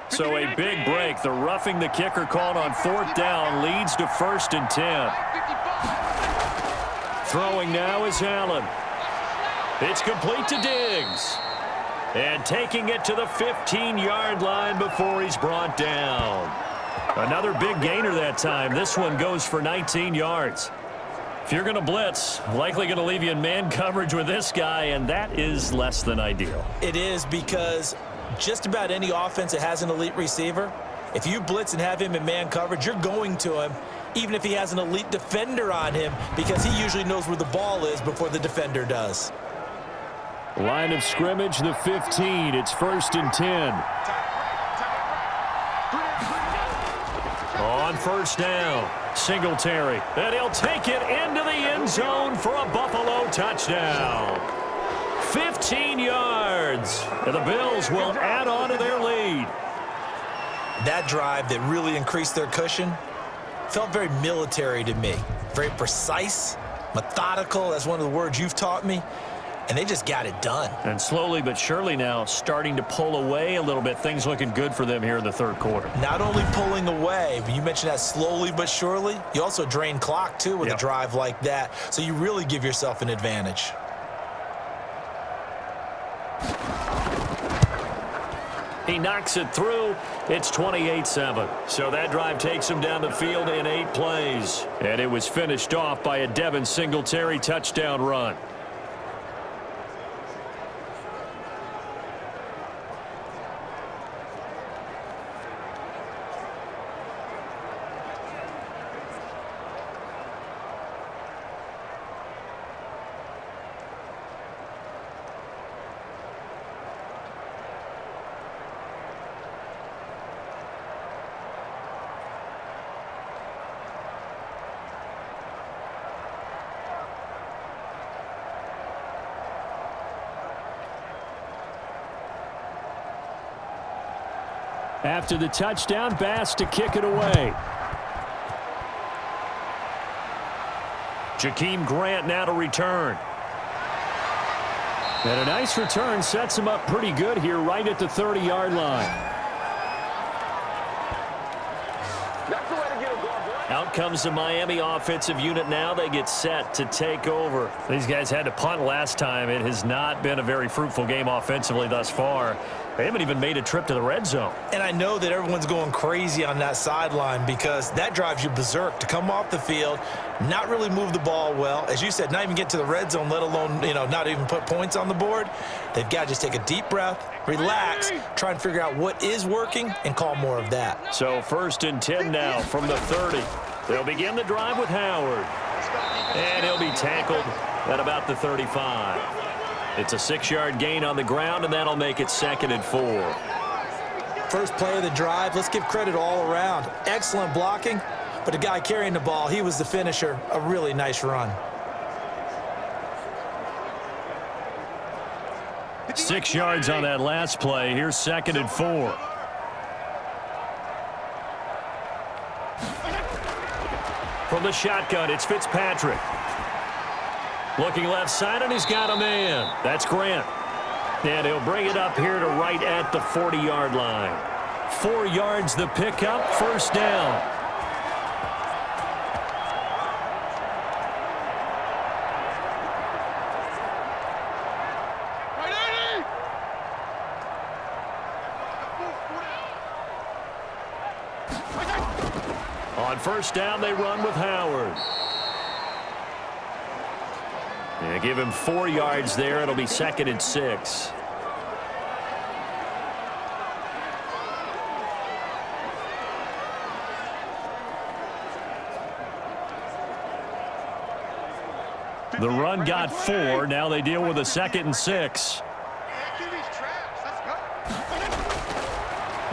So a big break. The roughing the kicker called on 4th down leads to 1st and 10. Throwing now is Allen. It's complete to Diggs. And taking it to the 15-yard line before he's brought down. Another big gainer that time. This one goes for 19 yards. If you're going to blitz, likely going to leave you in man coverage with this guy, and that is less than ideal. It is, because just about any offense that has an elite receiver, if you blitz and have him in man coverage, you're going to him, even if he has an elite defender on him, because he usually knows where the ball is before the defender does. Line of scrimmage, the 15. It's 1st and 10. On first down, Singletary. And he'll take it into the end zone for a Buffalo touchdown. 15 yards. And the Bills will add on to their lead. That drive that really increased their cushion felt very military to me. Very precise, methodical. That's one of the words you've taught me. And they just got it done. And slowly but surely now starting to pull away a little bit. Things looking good for them here in the third quarter. Not only pulling away, but you mentioned that slowly but surely. You also drain clock, too, with a drive like that. So you really give yourself an advantage. He knocks it through. It's 28-7. So that drive takes him down the field in 8 plays. And it was finished off by a Devin Singletary touchdown run. After the touchdown, Bass to kick it away. Jakeem Grant now to return. And a nice return sets him up pretty good here right at the 30-yard line. Out comes the Miami offensive unit now. They get set to take over. These guys had to punt last time. It has not been a very fruitful game offensively thus far. They haven't even made a trip to the red zone. And I know that everyone's going crazy on that sideline because that drives you berserk to come off the field, not really move the ball well. As you said, not even get to the red zone, let alone, not even put points on the board. They've got to just take a deep breath, relax, try and figure out what is working, and call more of that. So 1st and 10 now from the 30. They'll begin the drive with Howard. And he'll be tackled at about the 35. It's a 6-yard gain on the ground, and that'll make it 2nd and 4. First play of the drive, let's give credit all around. Excellent blocking, but the guy carrying the ball, he was the finisher. A really nice run. 6 yards on that last play. Here's 2nd and 4. From the shotgun, it's Fitzpatrick. Looking left side, and he's got a man. That's Grant. And he'll bring it up here to right at the 40-yard line. 4 yards the pickup, 1st down. On 1st down, they run with Howard. And give him 4 yards there. It'll be 2nd and 6. The run got 4. Now they deal with a 2nd and 6.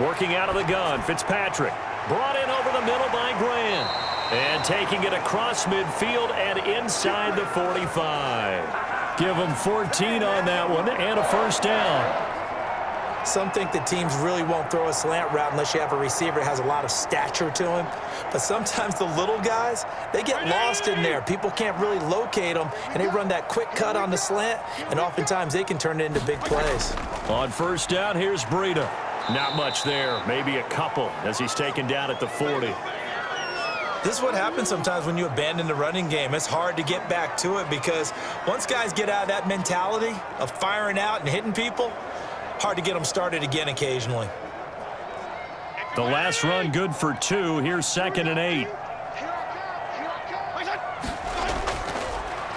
Working out of the gun, Fitzpatrick. Brought in over the middle by Grant. And taking it across midfield and inside the 45. Give them 14 on that one and a 1st down. Some think that teams really won't throw a slant route unless you have a receiver that has a lot of stature to him. But sometimes the little guys, they get lost in there. People can't really locate them, and they run that quick cut on the slant, and oftentimes they can turn it into big plays. On 1st down, here's Breida. Not much there, maybe a couple as he's taken down at the 40. This is what happens sometimes when you abandon the running game. It's hard to get back to it because once guys get out of that mentality of firing out and hitting people, hard to get them started again occasionally. The last run good for 2. Here's 2nd and 8.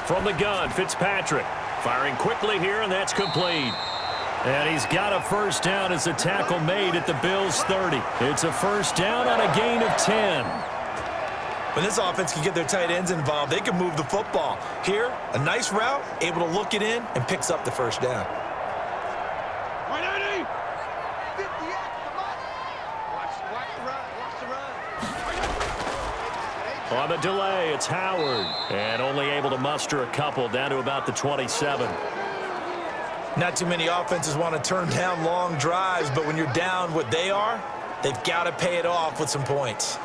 From the gun, Fitzpatrick. Firing quickly here, and that's complete. And he's got a 1st down as the tackle made at the Bills' 30. It's a 1st down on a gain of 10. When this offense can get their tight ends involved, they can move the football. Here, a nice route, able to look it in, and picks up the 1st down. On the delay, it's Howard. And only able to muster a couple down to about the 27. Not too many offenses want to turn down long drives, but when you're down what they are, they've got to pay it off with some points.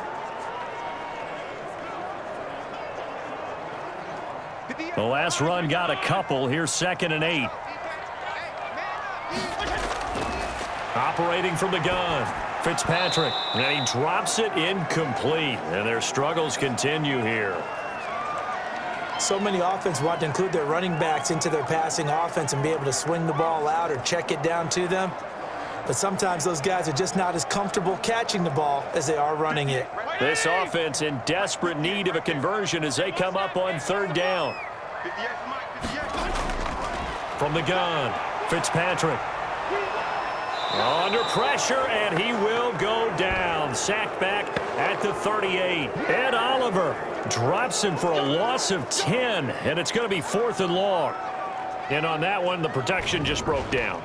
The last run got a couple. Here's 2nd and 8. Operating from the gun, Fitzpatrick, and he drops it incomplete, and their struggles continue here. So many offenses want to include their running backs into their passing offense and be able to swing the ball out or check it down to them. But sometimes those guys are just not as comfortable catching the ball as they are running it. This offense in desperate need of a conversion as they come up on 3rd down. From the gun, Fitzpatrick. Under pressure, and he will go down. Sacked back at the 38. Ed Oliver drops him for a loss of 10, and it's going to be 4th and long. And on that one, the protection just broke down.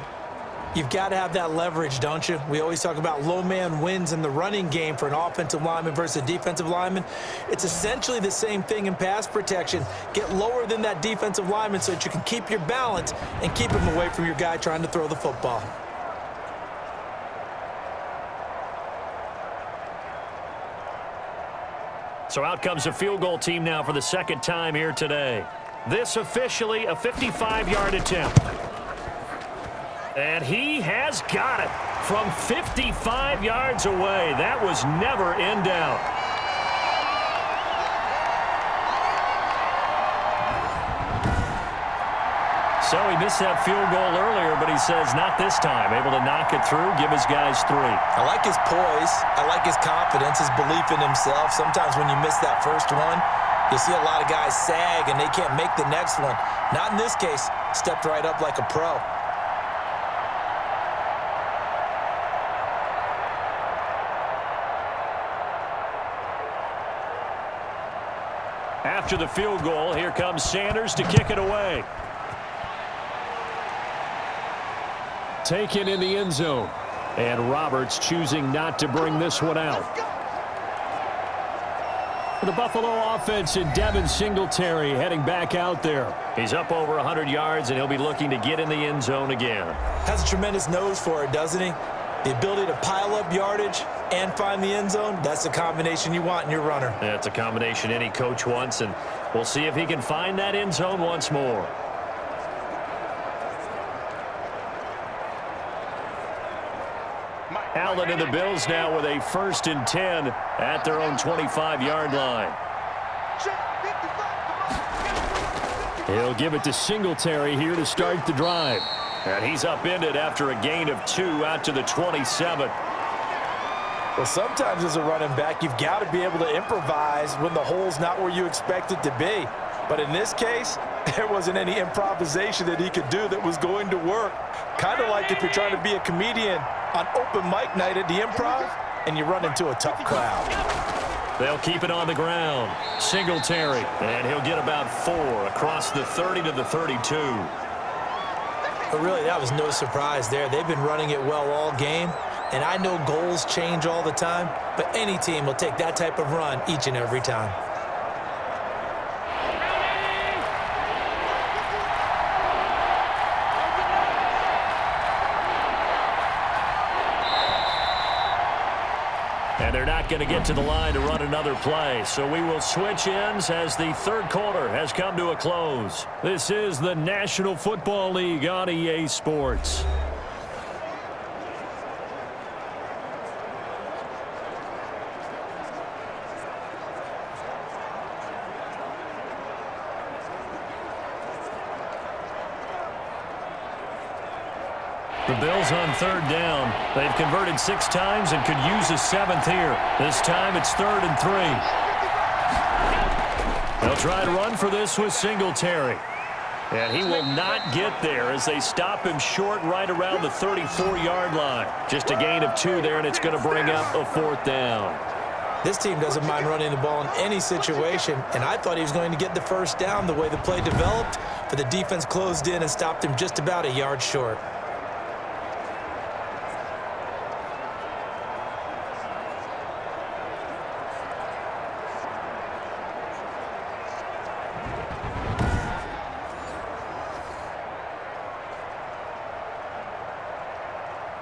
You've got to have that leverage, don't you? We always talk about low man wins in the running game for an offensive lineman versus a defensive lineman. It's essentially the same thing in pass protection. Get lower than that defensive lineman so that you can keep your balance and keep him away from your guy trying to throw the football. So out comes a field goal team now for the 2nd time here today. This officially a 55-yard attempt. And he has got it from 55 yards away. That was never in doubt. So he missed that field goal earlier, but he says not this time. Able to knock it through, give his guys 3. I like his poise. I like his confidence, his belief in himself. Sometimes when you miss that first one, you'll see a lot of guys sag and they can't make the next one. Not in this case. Stepped right up like a pro. After the field goal, here comes Sanders to kick it away. Taken in the end zone. And Roberts choosing not to bring this one out. For the Buffalo offense and Devin Singletary heading back out there. He's up over 100 yards, and he'll be looking to get in the end zone again. Has a tremendous nose for it, doesn't he? The ability to pile up yardage and find the end zone, that's the combination you want in your runner. Yeah, it's a combination any coach wants, and we'll see if he can find that end zone once more. Allen and the Bills now with a 1st and 10 at their own 25-yard line. He'll give it to Singletary here to start the drive. And he's upended after a gain of 2 out to the 27. Well, sometimes as a running back, you've got to be able to improvise when the hole's not where you expect it to be. But in this case, there wasn't any improvisation that he could do that was going to work. Kind of like if you're trying to be a comedian on open mic night at the Improv and you run into a tough crowd. They'll keep it on the ground. Singletary, and he'll get about 4 across the 30 to the 32. But really, that was no surprise there. They've been running it well all game, and I know goals change all the time, but any team will take that type of run each and every time. And they're not going to get to the line to run another play. So we will switch ends as the 3rd quarter has come to a close. This is the National Football League on EA Sports. The Bills on 3rd down. They've converted 6 times and could use a 7th here. This time it's 3rd and 3. They'll try to run for this with Singletary. And he will not get there as they stop him short right around the 34-yard line. Just a gain of 2 there, and it's going to bring up a 4th down. This team doesn't mind running the ball in any situation, and I thought he was going to get the 1st down the way the play developed, but the defense closed in and stopped him just about a yard short.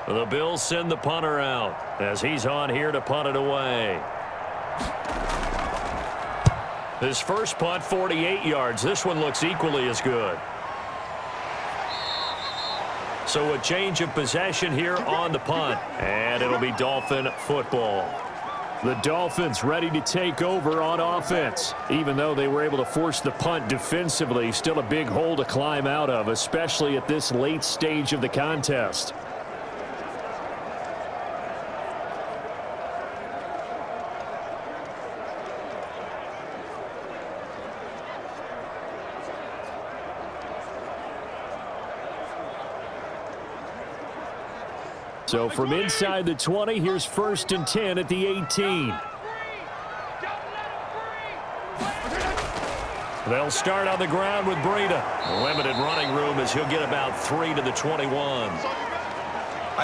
The Bills send the punter out as he's on here to punt it away. His first punt, 48 yards. This one looks equally as good. So a change of possession here on the punt, and it'll be Dolphin football. The Dolphins ready to take over on offense. Even though they were able to force the punt defensively, still a big hole to climb out of, especially at this late stage of the contest. So from inside the 20, here's 1st and 10 at the 18. They'll start on the ground with Breida. Limited running room as he'll get about 3 to the 21.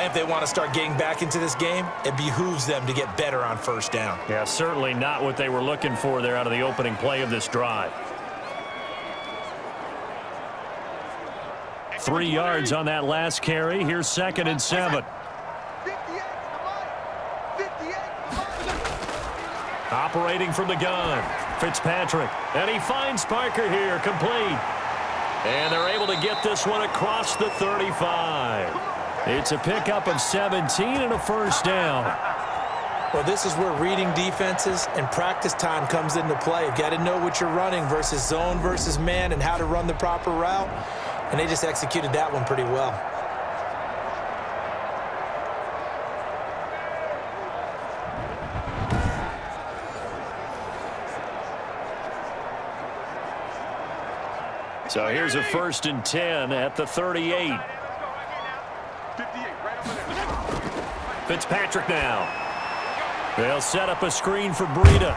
If they want to start getting back into this game, it behooves them to get better on 1st down. Yeah, certainly not what they were looking for there out of the opening play of this drive. 3 yards on that last carry. Here's 2nd and 7. Operating from the gun, Fitzpatrick. And he finds Parker here, complete. And they're able to get this one across the 35. It's a pickup of 17 and a 1st down. Well, this is where reading defenses and practice time comes into play. You've got to know what you're running versus zone versus man and how to run the proper route. And they just executed that one pretty well. So here's a 1st and 10 at the 38. Fitzpatrick now. They'll set up a screen for Breida.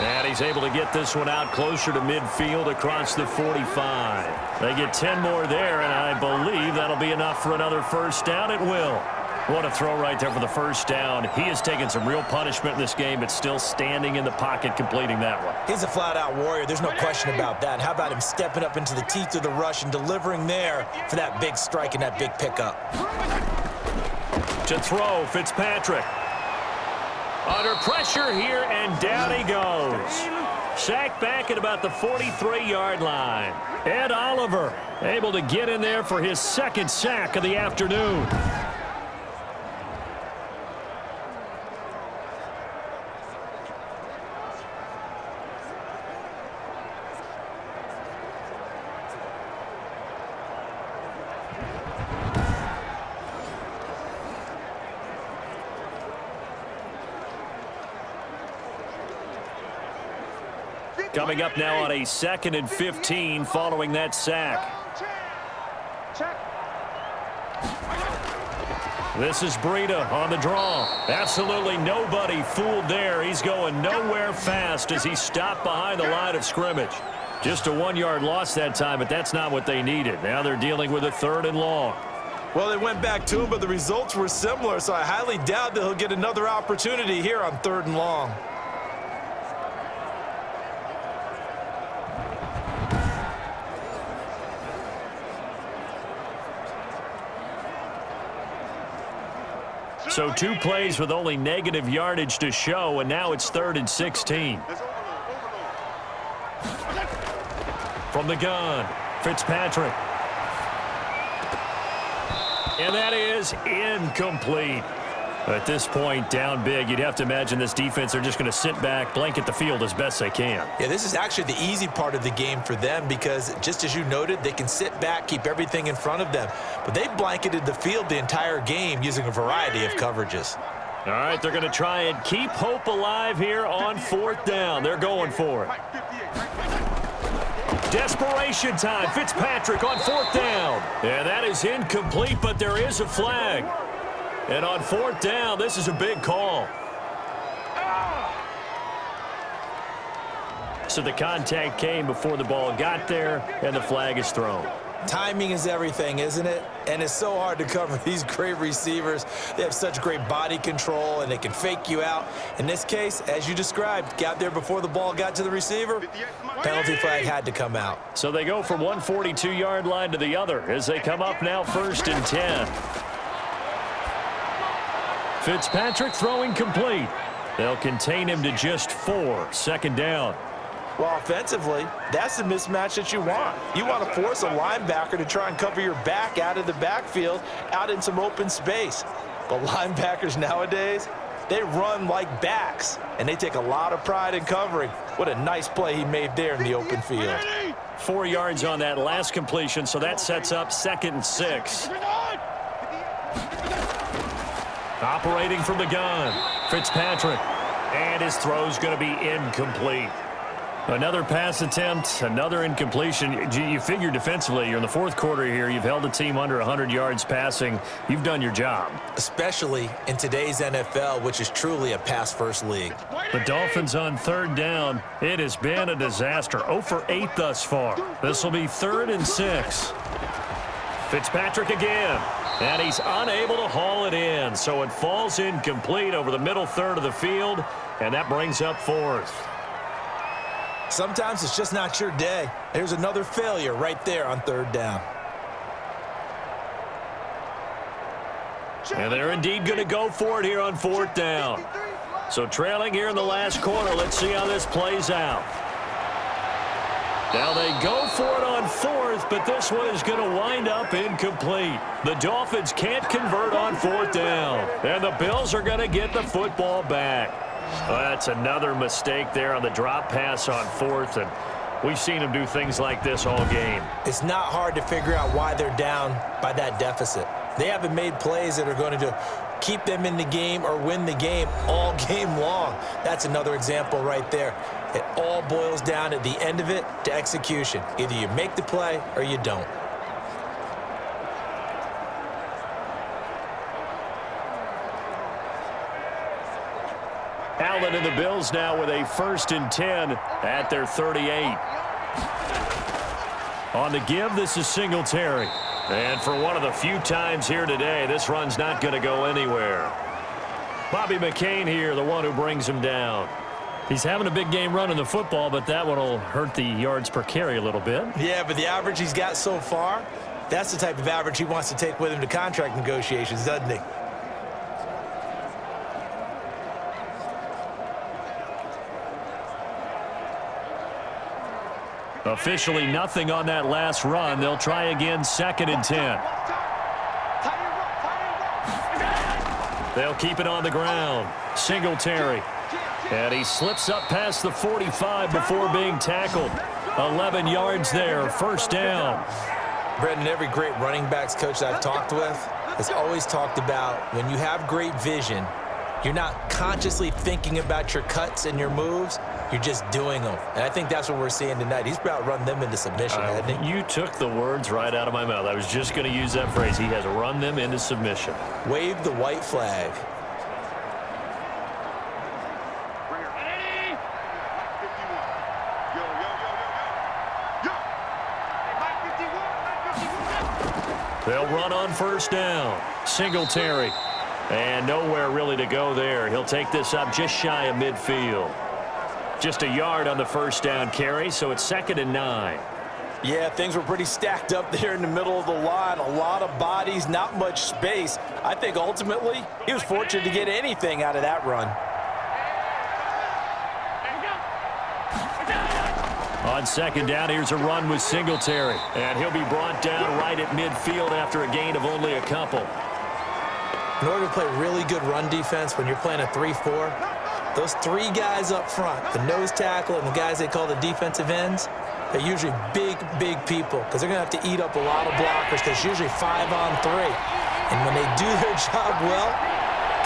And he's able to get this one out closer to midfield across the 45. They get 10 more there, and I believe that'll be enough for another 1st down. It will. What a throw right there for the 1st down. He has taken some real punishment in this game, but still standing in the pocket completing that one. He's a flat-out warrior. There's no question about that. How about him stepping up into the teeth of the rush and delivering there for that big strike and that big pickup? To throw, Fitzpatrick. Under pressure here, and down he goes. Sacked back at about the 43-yard line. Ed Oliver able to get in there for his 2nd sack of the afternoon. Coming up now on a 2nd and 15 following that sack. This is Breida on the draw. Absolutely nobody fooled there. He's going nowhere fast as he stopped behind the line of scrimmage. Just a 1-yard loss that time, but that's not what they needed. Now they're dealing with a 3rd and long. Well, they went back to him, but the results were similar, so I highly doubt that he'll get another opportunity here on 3rd and long. So 2 plays with only negative yardage to show, and now it's 3rd and 16. From the gun, Fitzpatrick. And that is incomplete. At this point, down big, you'd have to imagine this defense are just going to sit back, blanket the field as best they can. Yeah, this is actually the easy part of the game for them because, just as you noted, they can sit back, keep everything in front of them. But they've blanketed the field the entire game using a variety of coverages. All right, they're going to try and keep hope alive here on 4th down. They're going for it. Desperation time. Fitzpatrick on 4th down. And that is incomplete, but there is a flag. And on 4th down, this is a big call. So the contact came before the ball got there, and the flag is thrown. Timing is everything, isn't it? And it's so hard to cover these great receivers. They have such great body control, and they can fake you out. In this case, as you described, got there before the ball got to the receiver. Penalty flag had to come out. So they go from one 42-yard line to the other as they come up now 1st and 10. Fitzpatrick throwing complete. They'll contain him to just 4. Second down. Well, offensively, that's the mismatch that you want. You want to force a linebacker to try and cover your back out of the backfield, out in some open space. But linebackers nowadays, they run like backs, and they take a lot of pride in covering. What a nice play he made there in the open field. 4 yards on that last completion, so that sets up 2nd and 6. Operating from the gun, Fitzpatrick. And his throw's going to be incomplete. Another pass attempt, another incompletion. You figure defensively, you're in the 4th quarter here. You've held a team under 100 yards passing. You've done your job. Especially in today's NFL, which is truly a pass-first league. The Dolphins on 3rd down. It has been a disaster. 0 for 8 thus far. This will be 3rd and 6. Fitzpatrick again. And he's unable to haul it in. So it falls incomplete over the middle third of the field. And that brings up 4th. Sometimes it's just not your day. There's another failure right there on 3rd down. And they're indeed going to go for it here on 4th down. So trailing here in the last quarter. Let's see how this plays out. Now they go for it on 4th, but this one is going to wind up incomplete. The Dolphins can't convert on 4th down. And the Bills are going to get the football back. Well, that's another mistake there on the drop pass on 4th, and we've seen them do things like this all game. It's not hard to figure out why they're down by that deficit. They haven't made plays that are going to keep them in the game or win the game all game long. That's another example right there. It all boils down at the end of it to execution. Either you make the play or you don't. Allen and the Bills now with a 1st and 10 at their 38. On the give, this is Singletary. And for one of the few times here today, this run's not going to go anywhere. Bobby McCain here, the one who brings him down. He's having a big game running the football, but that one will hurt the yards per carry a little bit. Yeah, but the average he's got so far, that's the type of average he wants to take with him to contract negotiations, doesn't he? Officially nothing on that last run. They'll try again, 2nd and 10. They'll keep it on the ground. Singletary. And he slips up past the 45 before being tackled. 11 yards there, 1st down. Brendan, every great running backs coach I've talked with has always talked about when you have great vision, you're not consciously thinking about your cuts and your moves. You're just doing them. And I think that's what we're seeing tonight. He's about run them into submission, hasn't he? You took the words right out of my mouth. I was just going to use that phrase. He has run them into submission. Wave the white flag. They'll run on 1st down. Singletary. And nowhere really to go there. He'll take this up just shy of midfield. Just a yard on the 1st down carry, so it's 2nd and 9. Yeah, things were pretty stacked up there in the middle of the line. A lot of bodies, not much space. I think ultimately he was fortunate to get anything out of that run. On 2nd down, here's a run with Singletary. And he'll be brought down right at midfield after a gain of only a couple. In order to play really good run defense when you're playing a 3-4, those 3 guys up front, the nose tackle and the guys they call the defensive ends, they're usually big people because they're going to have to eat up a lot of blockers because it's usually 5-on-3. And when they do their job well,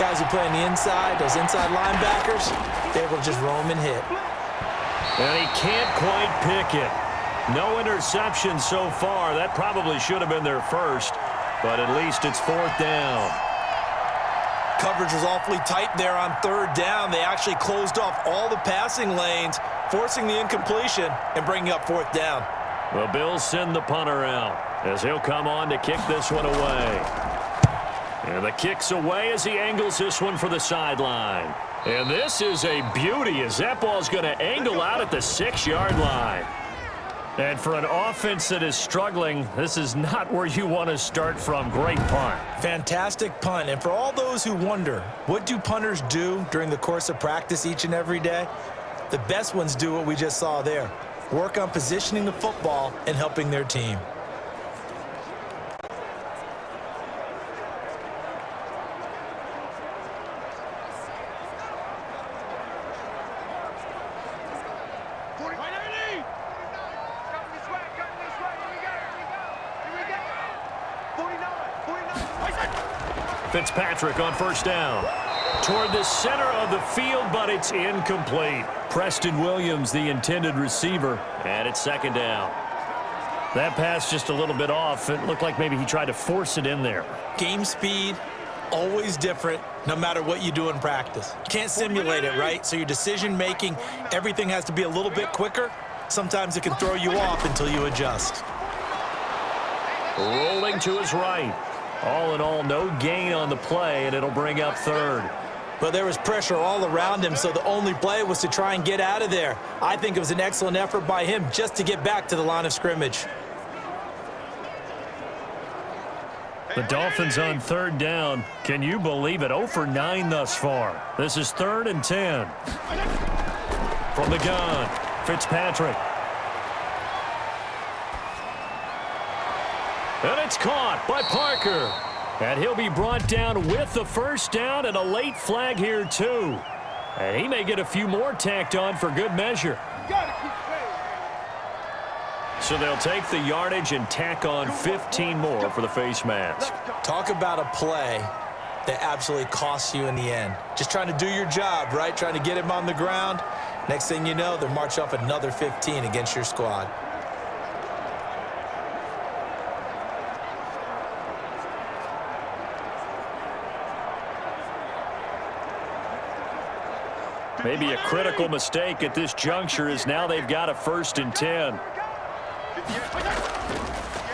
guys who play on the inside, those inside linebackers, they will just roam and hit. And he can't quite pick it. No interception so far. That probably should have been their first, but at least it's 4th down. Coverage was awfully tight there on 3rd down. They actually closed off all the passing lanes, forcing the incompletion and bringing up 4th down. The Bills send the punter out as he'll come on to kick this one away. And the kick's away as he angles this one for the sideline. And this is a beauty as that ball's going to angle out at the 6-yard line. And for an offense that is struggling, this is not where you want to start from. Great punt. Fantastic punt. And for all those who wonder, what do punters do during the course of practice each and every day? The best ones do what we just saw there. Work on positioning the football and helping their team. Fitzpatrick on first down. Toward the center of the field, but it's incomplete. Preston Williams, the intended receiver, and it's second down. That pass just a little bit off. It looked like maybe he tried to force it in there. Game speed, always different, no matter what you do in practice. Can't simulate it, right? So your decision-making, everything has to be a little bit quicker. Sometimes it can throw you off until you adjust. Rolling to his right. All in all, no gain on the play, and it'll bring up third. But there was pressure all around him, so the only play was to try and get out of there. I think it was an excellent effort by him just to get back to the line of scrimmage. The Dolphins on third down. Can you believe it? 0 for 9 thus far. This is 3rd and 10. From the gun, Fitzpatrick. And it's caught by Parker. And he'll be brought down with the first down and a late flag here, too. And he may get a few more tacked on for good measure. So they'll take the yardage and tack on 15 more for the face mask. Talk about a play that absolutely costs you in the end. Just trying to do your job, right? Trying to get him on the ground. Next thing you know, they'll march off another 15 against your squad. Maybe a critical mistake at this juncture is now they've got a 1st and 10.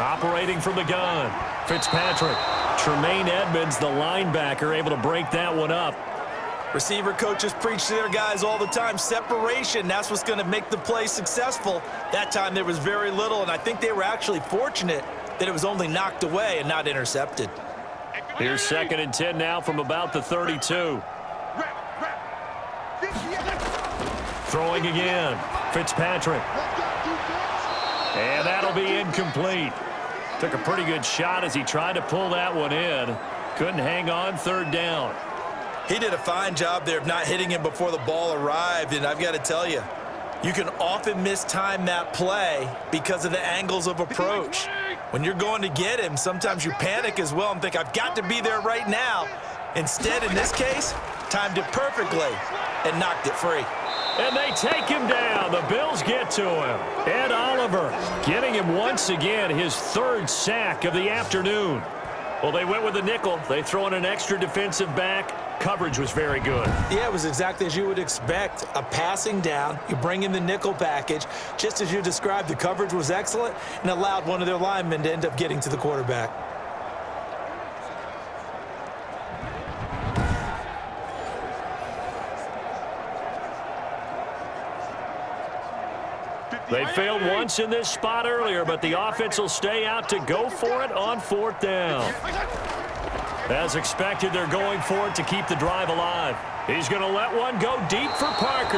Operating from the gun, Fitzpatrick. Tremaine Edmonds, the linebacker, able to break that one up. Receiver coaches preach to their guys all the time. Separation, that's what's going to make the play successful. That time there was very little, and I think they were actually fortunate that it was only knocked away and not intercepted. Here's 2nd and 10 now from about the 32. Throwing again, Fitzpatrick. And that'll be incomplete. Took a pretty good shot as he tried to pull that one in. Couldn't hang on, 3rd down. He did a fine job there of not hitting him before the ball arrived, and I've got to tell you, you can often mistime that play because of the angles of approach. When you're going to get him, sometimes you panic as well and think, I've got to be there right now. Instead, in this case, timed it perfectly and knocked it free. And they take him down. The Bills get to him. Ed Oliver getting him once again, his 3rd sack of the afternoon. Well, they went with the nickel. They throw in an extra defensive back. Coverage was very good. Yeah, it was exactly as you would expect. A passing down, you bring in the nickel package. Just as you described, the coverage was excellent and allowed one of their linemen to end up getting to the quarterback. They failed once in this spot earlier, but the offense will stay out to go for it on 4th down. As expected, they're going for it to keep the drive alive. He's going to let one go deep for Parker.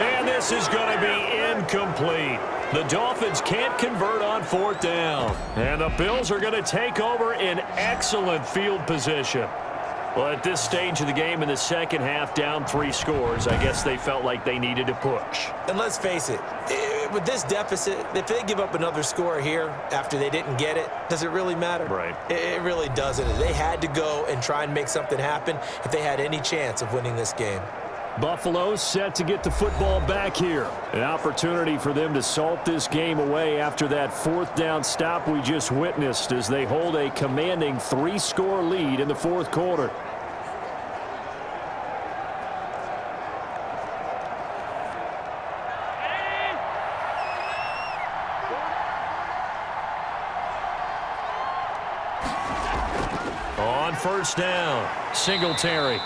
And this is going to be incomplete. The Dolphins can't convert on 4th down. And the Bills are going to take over in excellent field position. Well, at this stage of the game in the second half, down 3 scores, I guess they felt like they needed to push. And let's face it, with this deficit, if they give up another score here after they didn't get it, does it really matter? Right. It really doesn't. They had to go and try and make something happen if they had any chance of winning this game. Buffalo set to get the football back here. An opportunity for them to salt this game away after that 4th down stop we just witnessed as they hold a commanding 3-score lead in the 4th quarter. On 1st down, Singletary.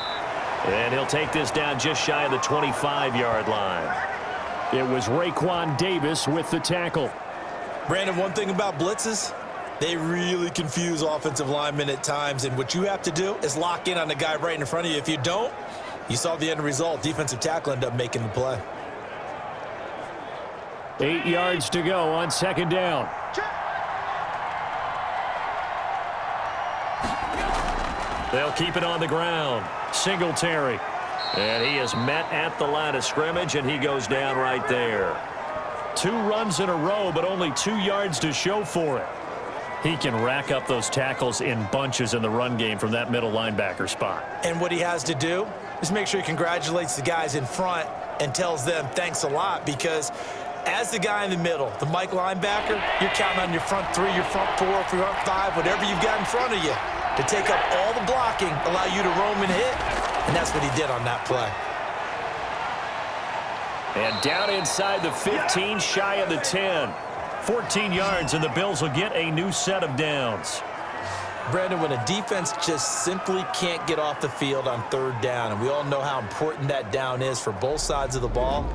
And he'll take this down just shy of the 25-yard line. It was Raekwon Davis with the tackle. Brandon, one thing about blitzes, they really confuse offensive linemen at times, and what you have to do is lock in on the guy right in front of you. If you don't, you saw the end result. Defensive tackle ended up making the play. 8 yards to go on second down. They'll keep it on the ground. Singletary. And he is met at the line of scrimmage, and he goes down right there. 2 runs in a row, but only 2 yards to show for it. He can rack up those tackles in bunches in the run game from that middle linebacker spot. And what he has to do is make sure he congratulates the guys in front and tells them thanks a lot, because as the guy in the middle, the Mike linebacker, you're counting on your front 3, your front 4, your front 5, whatever you've got in front of you to take up all the blocking, allow you to roam and hit. And that's what he did on that play. And down inside the 15, shy of the 10. 14 yards, and the Bills will get a new set of downs. Brandon, when a defense just simply can't get off the field on third down, and we all know how important that down is for both sides of the ball,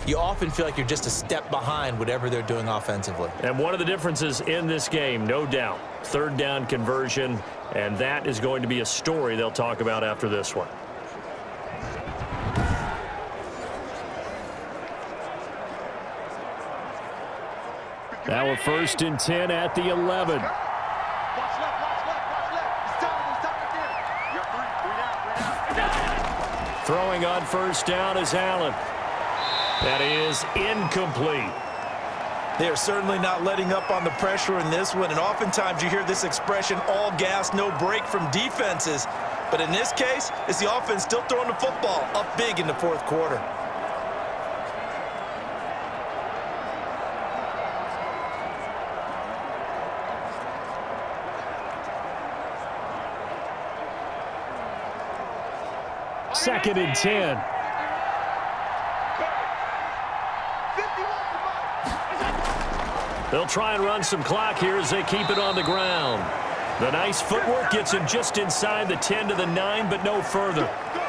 you often feel like you're just a step behind whatever they're doing offensively. And one of the differences in this game, no doubt, third down conversion, and that is going to be a story they'll talk about after this one. Now a 1st and 10 at the 11. Watch left, watch left, watch left. He's done again. You're three down. Throwing on 1st down is Allen. That is incomplete. They are certainly not letting up on the pressure in this one, and oftentimes you hear this expression, all gas, no break from defenses. But in this case, it's the offense still throwing the football up big in the 4th quarter. Second and 10. They'll try and run some clock here as they keep it on the ground. The nice footwork gets him just inside the 10 to the 9, but no further.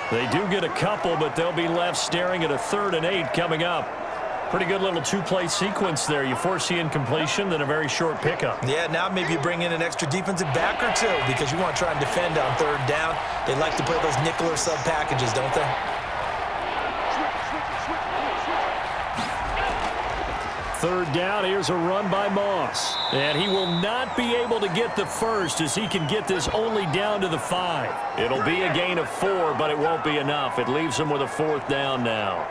They do get a couple, but they'll be left staring at a 3rd and 8 coming up. Pretty good little 2-play sequence there. You force the incompletion, then a very short pickup. Yeah, now maybe you bring in an extra defensive back or 2 because you want to try and defend on 3rd down. They like to play those nickel or sub packages, don't they? Third down, here's a run by Moss. And he will not be able to get the first as he can get this only down to the 5. It'll be a gain of 4, but it won't be enough. It leaves him with a 4th down now.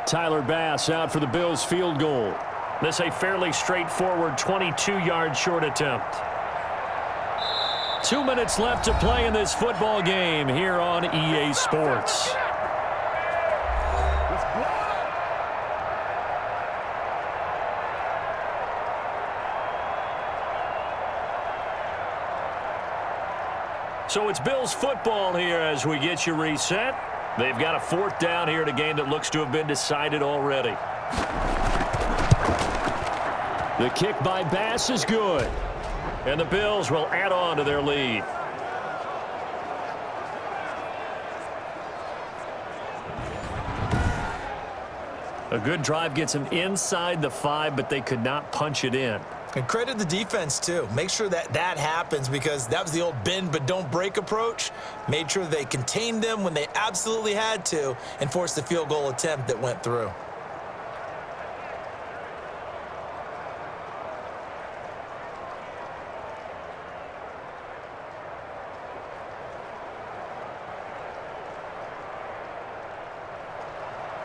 Tyler Bass out for the Bills field goal. This a fairly straightforward 22-yard short attempt. 2 minutes left to play in this football game here on EA Sports. So it's Bills football here as we get you reset. They've got a 4th down here in a game that looks to have been decided already. The kick by Bass is good. And the Bills will add on to their lead. A good drive gets them inside the 5, but they could not punch it in. And credit the defense, too. Make sure that happens because that was the old bend but don't break approach. Made sure they contained them when they absolutely had to and forced the field goal attempt that went through.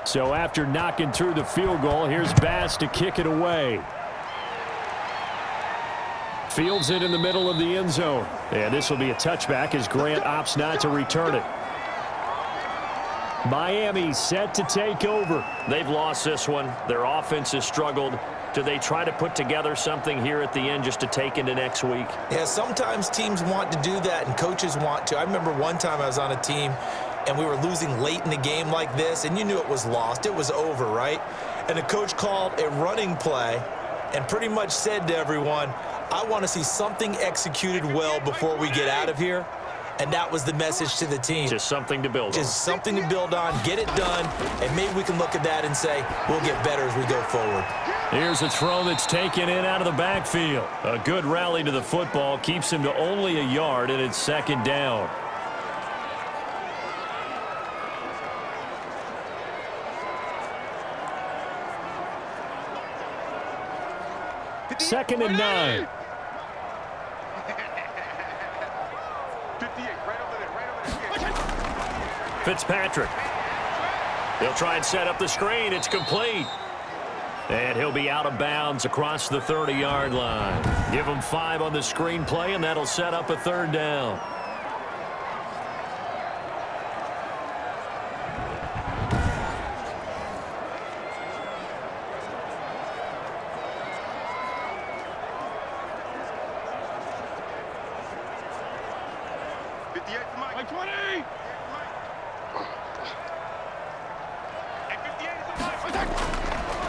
So after knocking through the field goal, here's Bass to kick it away. Fields it in the middle of the end zone. And this will be a touchback as Grant opts not to return it. Miami set to take over. They've lost this one. Their offense has struggled. Do they try to put together something here at the end just to take into next week? Yeah, sometimes teams want to do that and coaches want to. I remember one time I was on a team and we were losing late in the game like this, and you knew it was lost. It was over, right? And the coach called a running play and pretty much said to everyone, I want to see something executed well before we get out of here. And that was the message to the team. Just something to build on. Just something to build on, get it done, and maybe we can look at that and say, we'll get better as we go forward. Here's a throw that's taken in out of the backfield. A good rally to the football keeps him to only a yard, and it's second down. Second and 9. Fitzpatrick. He'll try and set up the screen. It's complete. And he'll be out of bounds across the 30-yard line. Give him 5 on the screen play, and that'll set up a third down.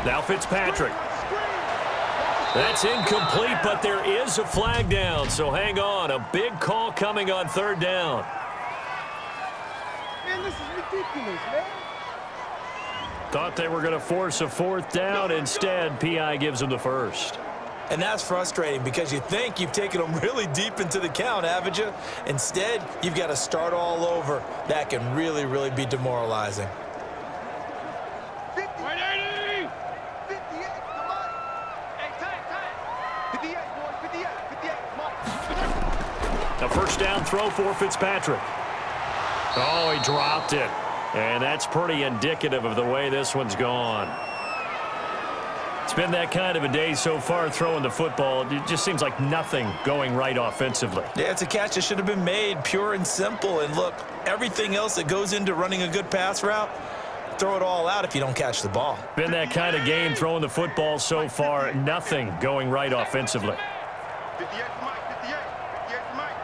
Now Fitzpatrick. That's incomplete, but there is a flag down, so hang on. A big call coming on third down. Man, this is ridiculous, man. Thought they were going to force a fourth down. Instead, P.I. gives them the first. And that's frustrating because you think you've taken them really deep into the count, haven't you? Instead, you've got to start all over. That can really, really be demoralizing. 180! 58, come on. Hey, time. 58, boys, 58, come on. A first down throw for Fitzpatrick. Oh, he dropped it. And that's pretty indicative of the way this one's gone. It's been that kind of a day so far throwing the football. It just seems like nothing going right offensively. Yeah, it's a catch that should have been made, pure and simple. And look, everything else that goes into running a good pass route, throw it all out if you don't catch the ball. Been that kind of game throwing the football so far. Nothing going right offensively. 58 to Mike, 58 to Mike.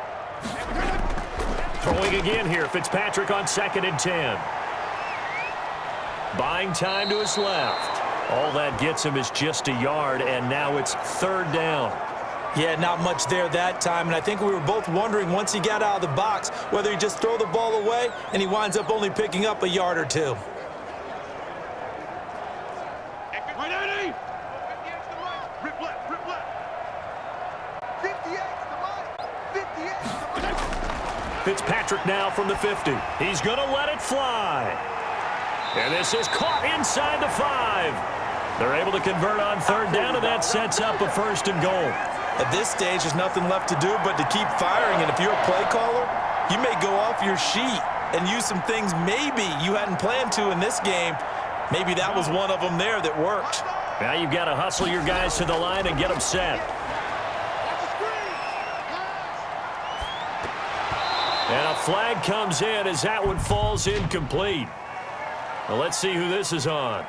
Throwing again here. Fitzpatrick on 2nd and 10. Buying time to his left. All that gets him is just a yard, and now it's third down. Yeah, not much there that time, and I think we were both wondering once he got out of the box whether he just throw the ball away and he winds up only picking up a yard or two. 180! 58 to Mike. Rip left, rip left. 58 to Mike. 58 to Mike. Fitzpatrick now from the 50. He's going to let it fly. And this is caught inside the 5. They're able to convert on third down, and that sets up a 1st and goal. At this stage, there's nothing left to do but to keep firing, and if you're a play caller, you may go off your sheet and use some things maybe you hadn't planned to in this game. Maybe that was one of them there that worked. Now you've got to hustle your guys to the line and get them set. And a flag comes in as that one falls incomplete. Well, let's see who this is on.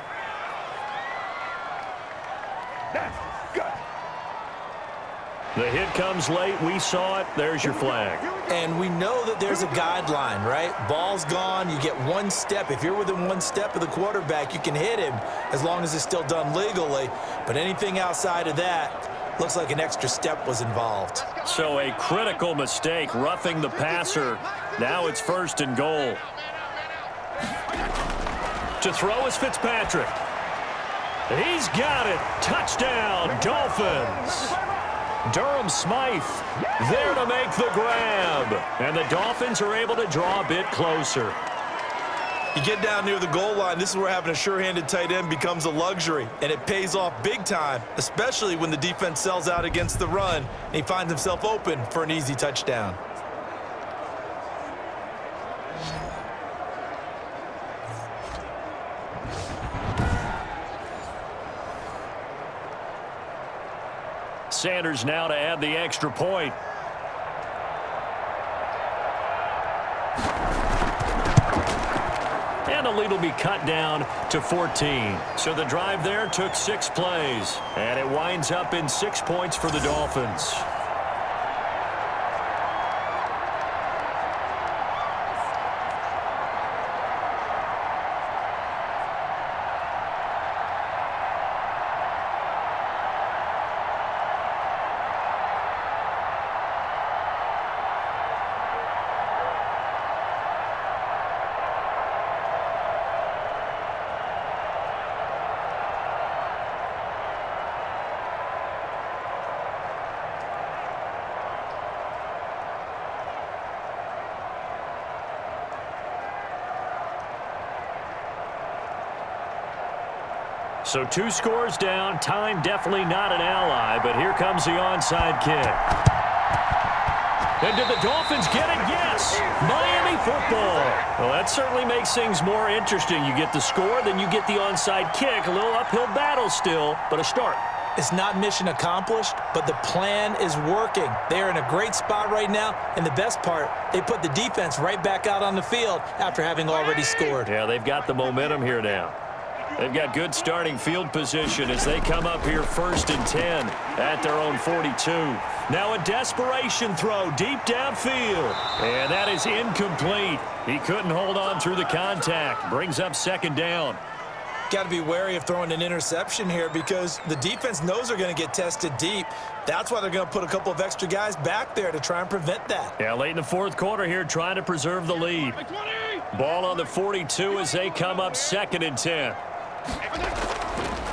The hit comes late. We saw it. There's your flag. And we know that there's a guideline, right? Ball's gone. You get one step. If you're within one step of the quarterback, you can hit him as long as it's still done legally. But anything outside of that looks like an extra step was involved. So a critical mistake, roughing the passer. Now it's 1st and goal. To throw is Fitzpatrick. He's got it. Touchdown, Dolphins. Durham Smythe there to make the grab. And the Dolphins are able to draw a bit closer. You get down near the goal line, this is where having a sure-handed tight end becomes a luxury. And it pays off big time, especially when the defense sells out against the run and he finds himself open for an easy touchdown. Sanders now to add the extra point. And the lead will be cut down to 14. So the drive there took 6 plays. And it winds up in 6 points for the Dolphins. So 2 scores down. Time definitely not an ally, but here comes the onside kick. And did the Dolphins get it? Yes! Miami football. Well, that certainly makes things more interesting. You get the score, then you get the onside kick. A little uphill battle still, but a start. It's not mission accomplished, but the plan is working. They're in a great spot right now, and the best part, they put the defense right back out on the field after having already scored. Yeah, they've got the momentum here now. They've got good starting field position as they come up here 1st and 10 at their own 42. Now a desperation throw deep downfield. And that is incomplete. He couldn't hold on through the contact. Brings up 2nd down. Got to be wary of throwing an interception here because the defense knows they're going to get tested deep. That's why they're going to put a couple of extra guys back there to try and prevent that. Yeah, late in the 4th quarter here trying to preserve the lead. Ball on the 42 as they come up 2nd and 10.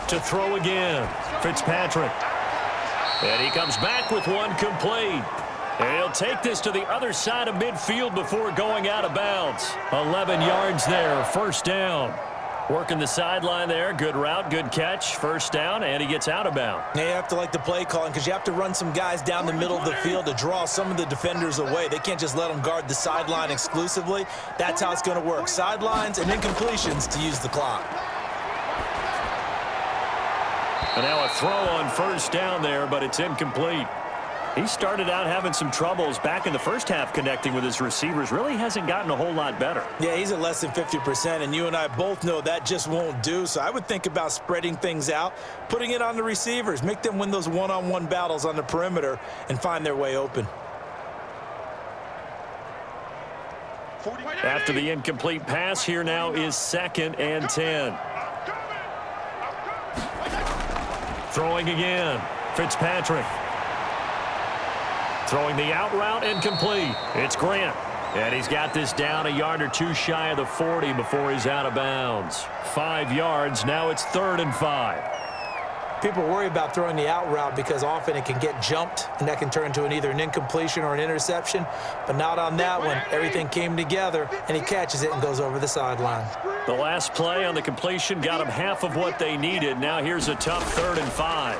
To throw again, Fitzpatrick. And he comes back with one complete. And he'll take this to the other side of midfield before going out of bounds. 11 yards there, 1st down. Working the sideline there. Good route, good catch. 1st down, and he gets out of bounds. Now you have to like the play calling because you have to run some guys down the middle of the field to draw some of the defenders away. They can't just let them guard the sideline exclusively. That's how it's going to work. Sidelines and incompletions to use the clock. And now a throw on 1st down there, but it's incomplete. He started out having some troubles back in the 1st half connecting with his receivers. Really hasn't gotten a whole lot better. Yeah, he's at less than 50%, and you and I both know that just won't do. So I would think about spreading things out, putting it on the receivers, make them win those one-on-one battles on the perimeter and find their way open. After the incomplete pass, here now is 2nd and 10. Throwing again, Fitzpatrick. Throwing the out route incomplete. It's Grant. And he's got this down a yard or 2 shy of the 40 before he's out of bounds. 5 yards. Now it's 3rd and 5. People worry about throwing the out route because often it can get jumped, and that can turn into either an incompletion or an interception. But not on that one. Everything came together, and he catches it and goes over the sideline. The last play on the completion got him half of what they needed. Now here's a tough 3rd and 5.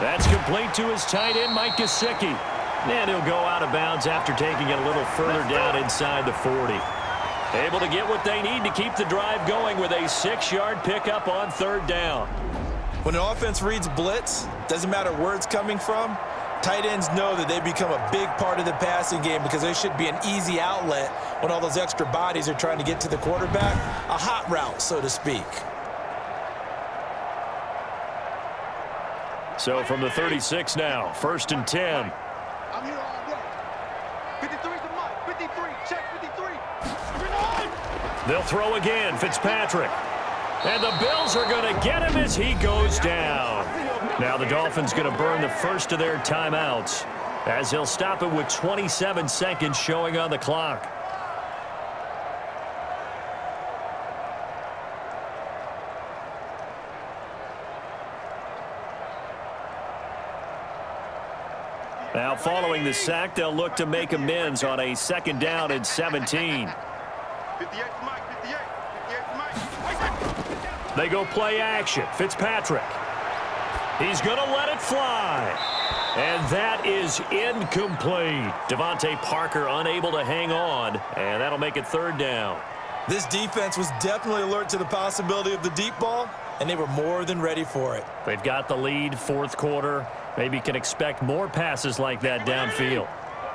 That's complete to his tight end, Mike Gesicki. And he'll go out of bounds after taking it a little further down inside the 40. Able to get what they need to keep the drive going with a 6-yard pickup on 3rd down. When an offense reads blitz, doesn't matter where it's coming from, tight ends know that they become a big part of the passing game because they should be an easy outlet when all those extra bodies are trying to get to the quarterback. A hot route, so to speak. So from the 36 now, 1st and 10. I'm here all day. 53's the mic. 53. Check 53. They'll throw again, Fitzpatrick. And the Bills are going to get him as he goes down. Now the Dolphins going to burn the first of their timeouts as he'll stop it with 27 seconds showing on the clock. Now following the sack, they'll look to make amends on a 2nd down and 17. 58 Mike. 58 Mike. They go play action. Fitzpatrick. He's going to let it fly. And that is incomplete. Devontae Parker unable to hang on, and that'll make it 3rd down. This defense was definitely alert to the possibility of the deep ball, and they were more than ready for it. They've got the lead, 4th quarter. Maybe can expect more passes like that downfield.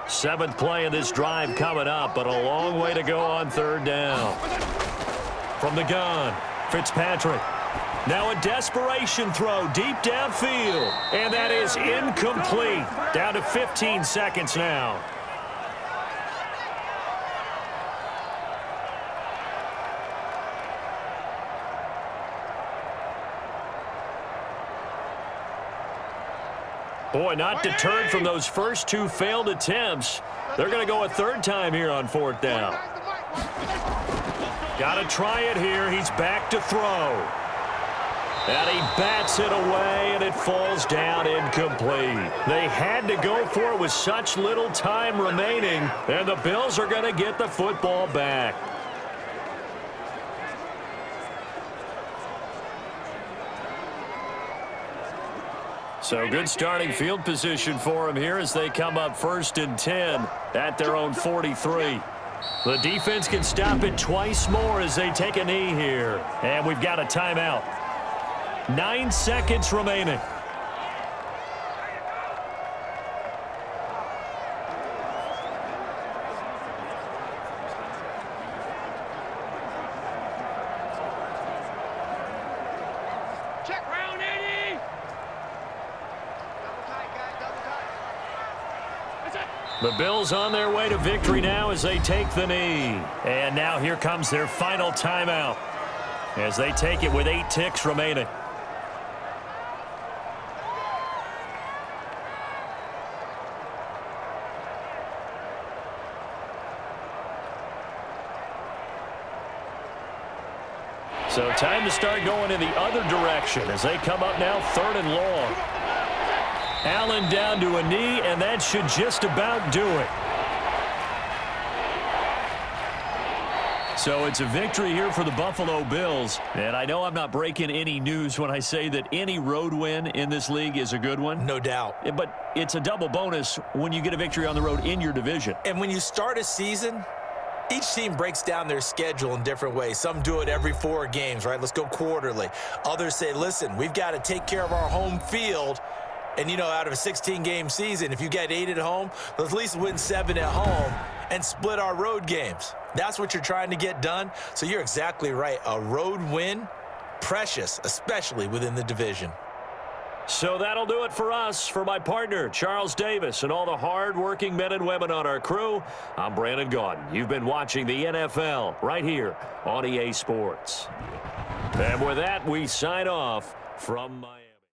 7th play of this drive coming up, but a long way to go on 3rd down. From the gun, Fitzpatrick. Now a desperation throw deep downfield, and that is incomplete. Down to 15 seconds now. Boy, not deterred from those first 2 failed attempts. They're going to go a 3rd time here on 4th down. Got to try it here. He's back to throw. And he bats it away, and it falls down incomplete. They had to go for it with such little time remaining, and the Bills are going to get the football back. So good starting field position for them here as they come up 1st and 10 at their own 43. The defense can stop it twice more as they take a knee here. And we've got a timeout. 9 seconds remaining. Check round 80. Double tight, guys, double tight. That's it. The Bills on their way to victory now as they take the knee. And now here comes their final timeout as they take it with 8 ticks remaining. So time to start going in the other direction as they come up now 3rd and long. Allen down to a knee, and that should just about do it. So it's a victory here for the Buffalo Bills. And I know I'm not breaking any news when I say that any road win in this league is a good one. No doubt. But it's a double bonus when you get a victory on the road in your division. And when you start a season, each team breaks down their schedule in different ways. Some do it every 4 games, right? Let's go quarterly. Others say, listen, we've got to take care of our home field. And, you know, out of a 16-game season, if you get 8 at home, let's at least win 7 at home and split our road games. That's what you're trying to get done. So you're exactly right. A road win, precious, especially within the division. So that'll do it for us. For my partner, Charles Davis, and all the hard-working men and women on our crew, I'm Brandon Gaudin. You've been watching the NFL right here on EA Sports. And with that, we sign off from Miami.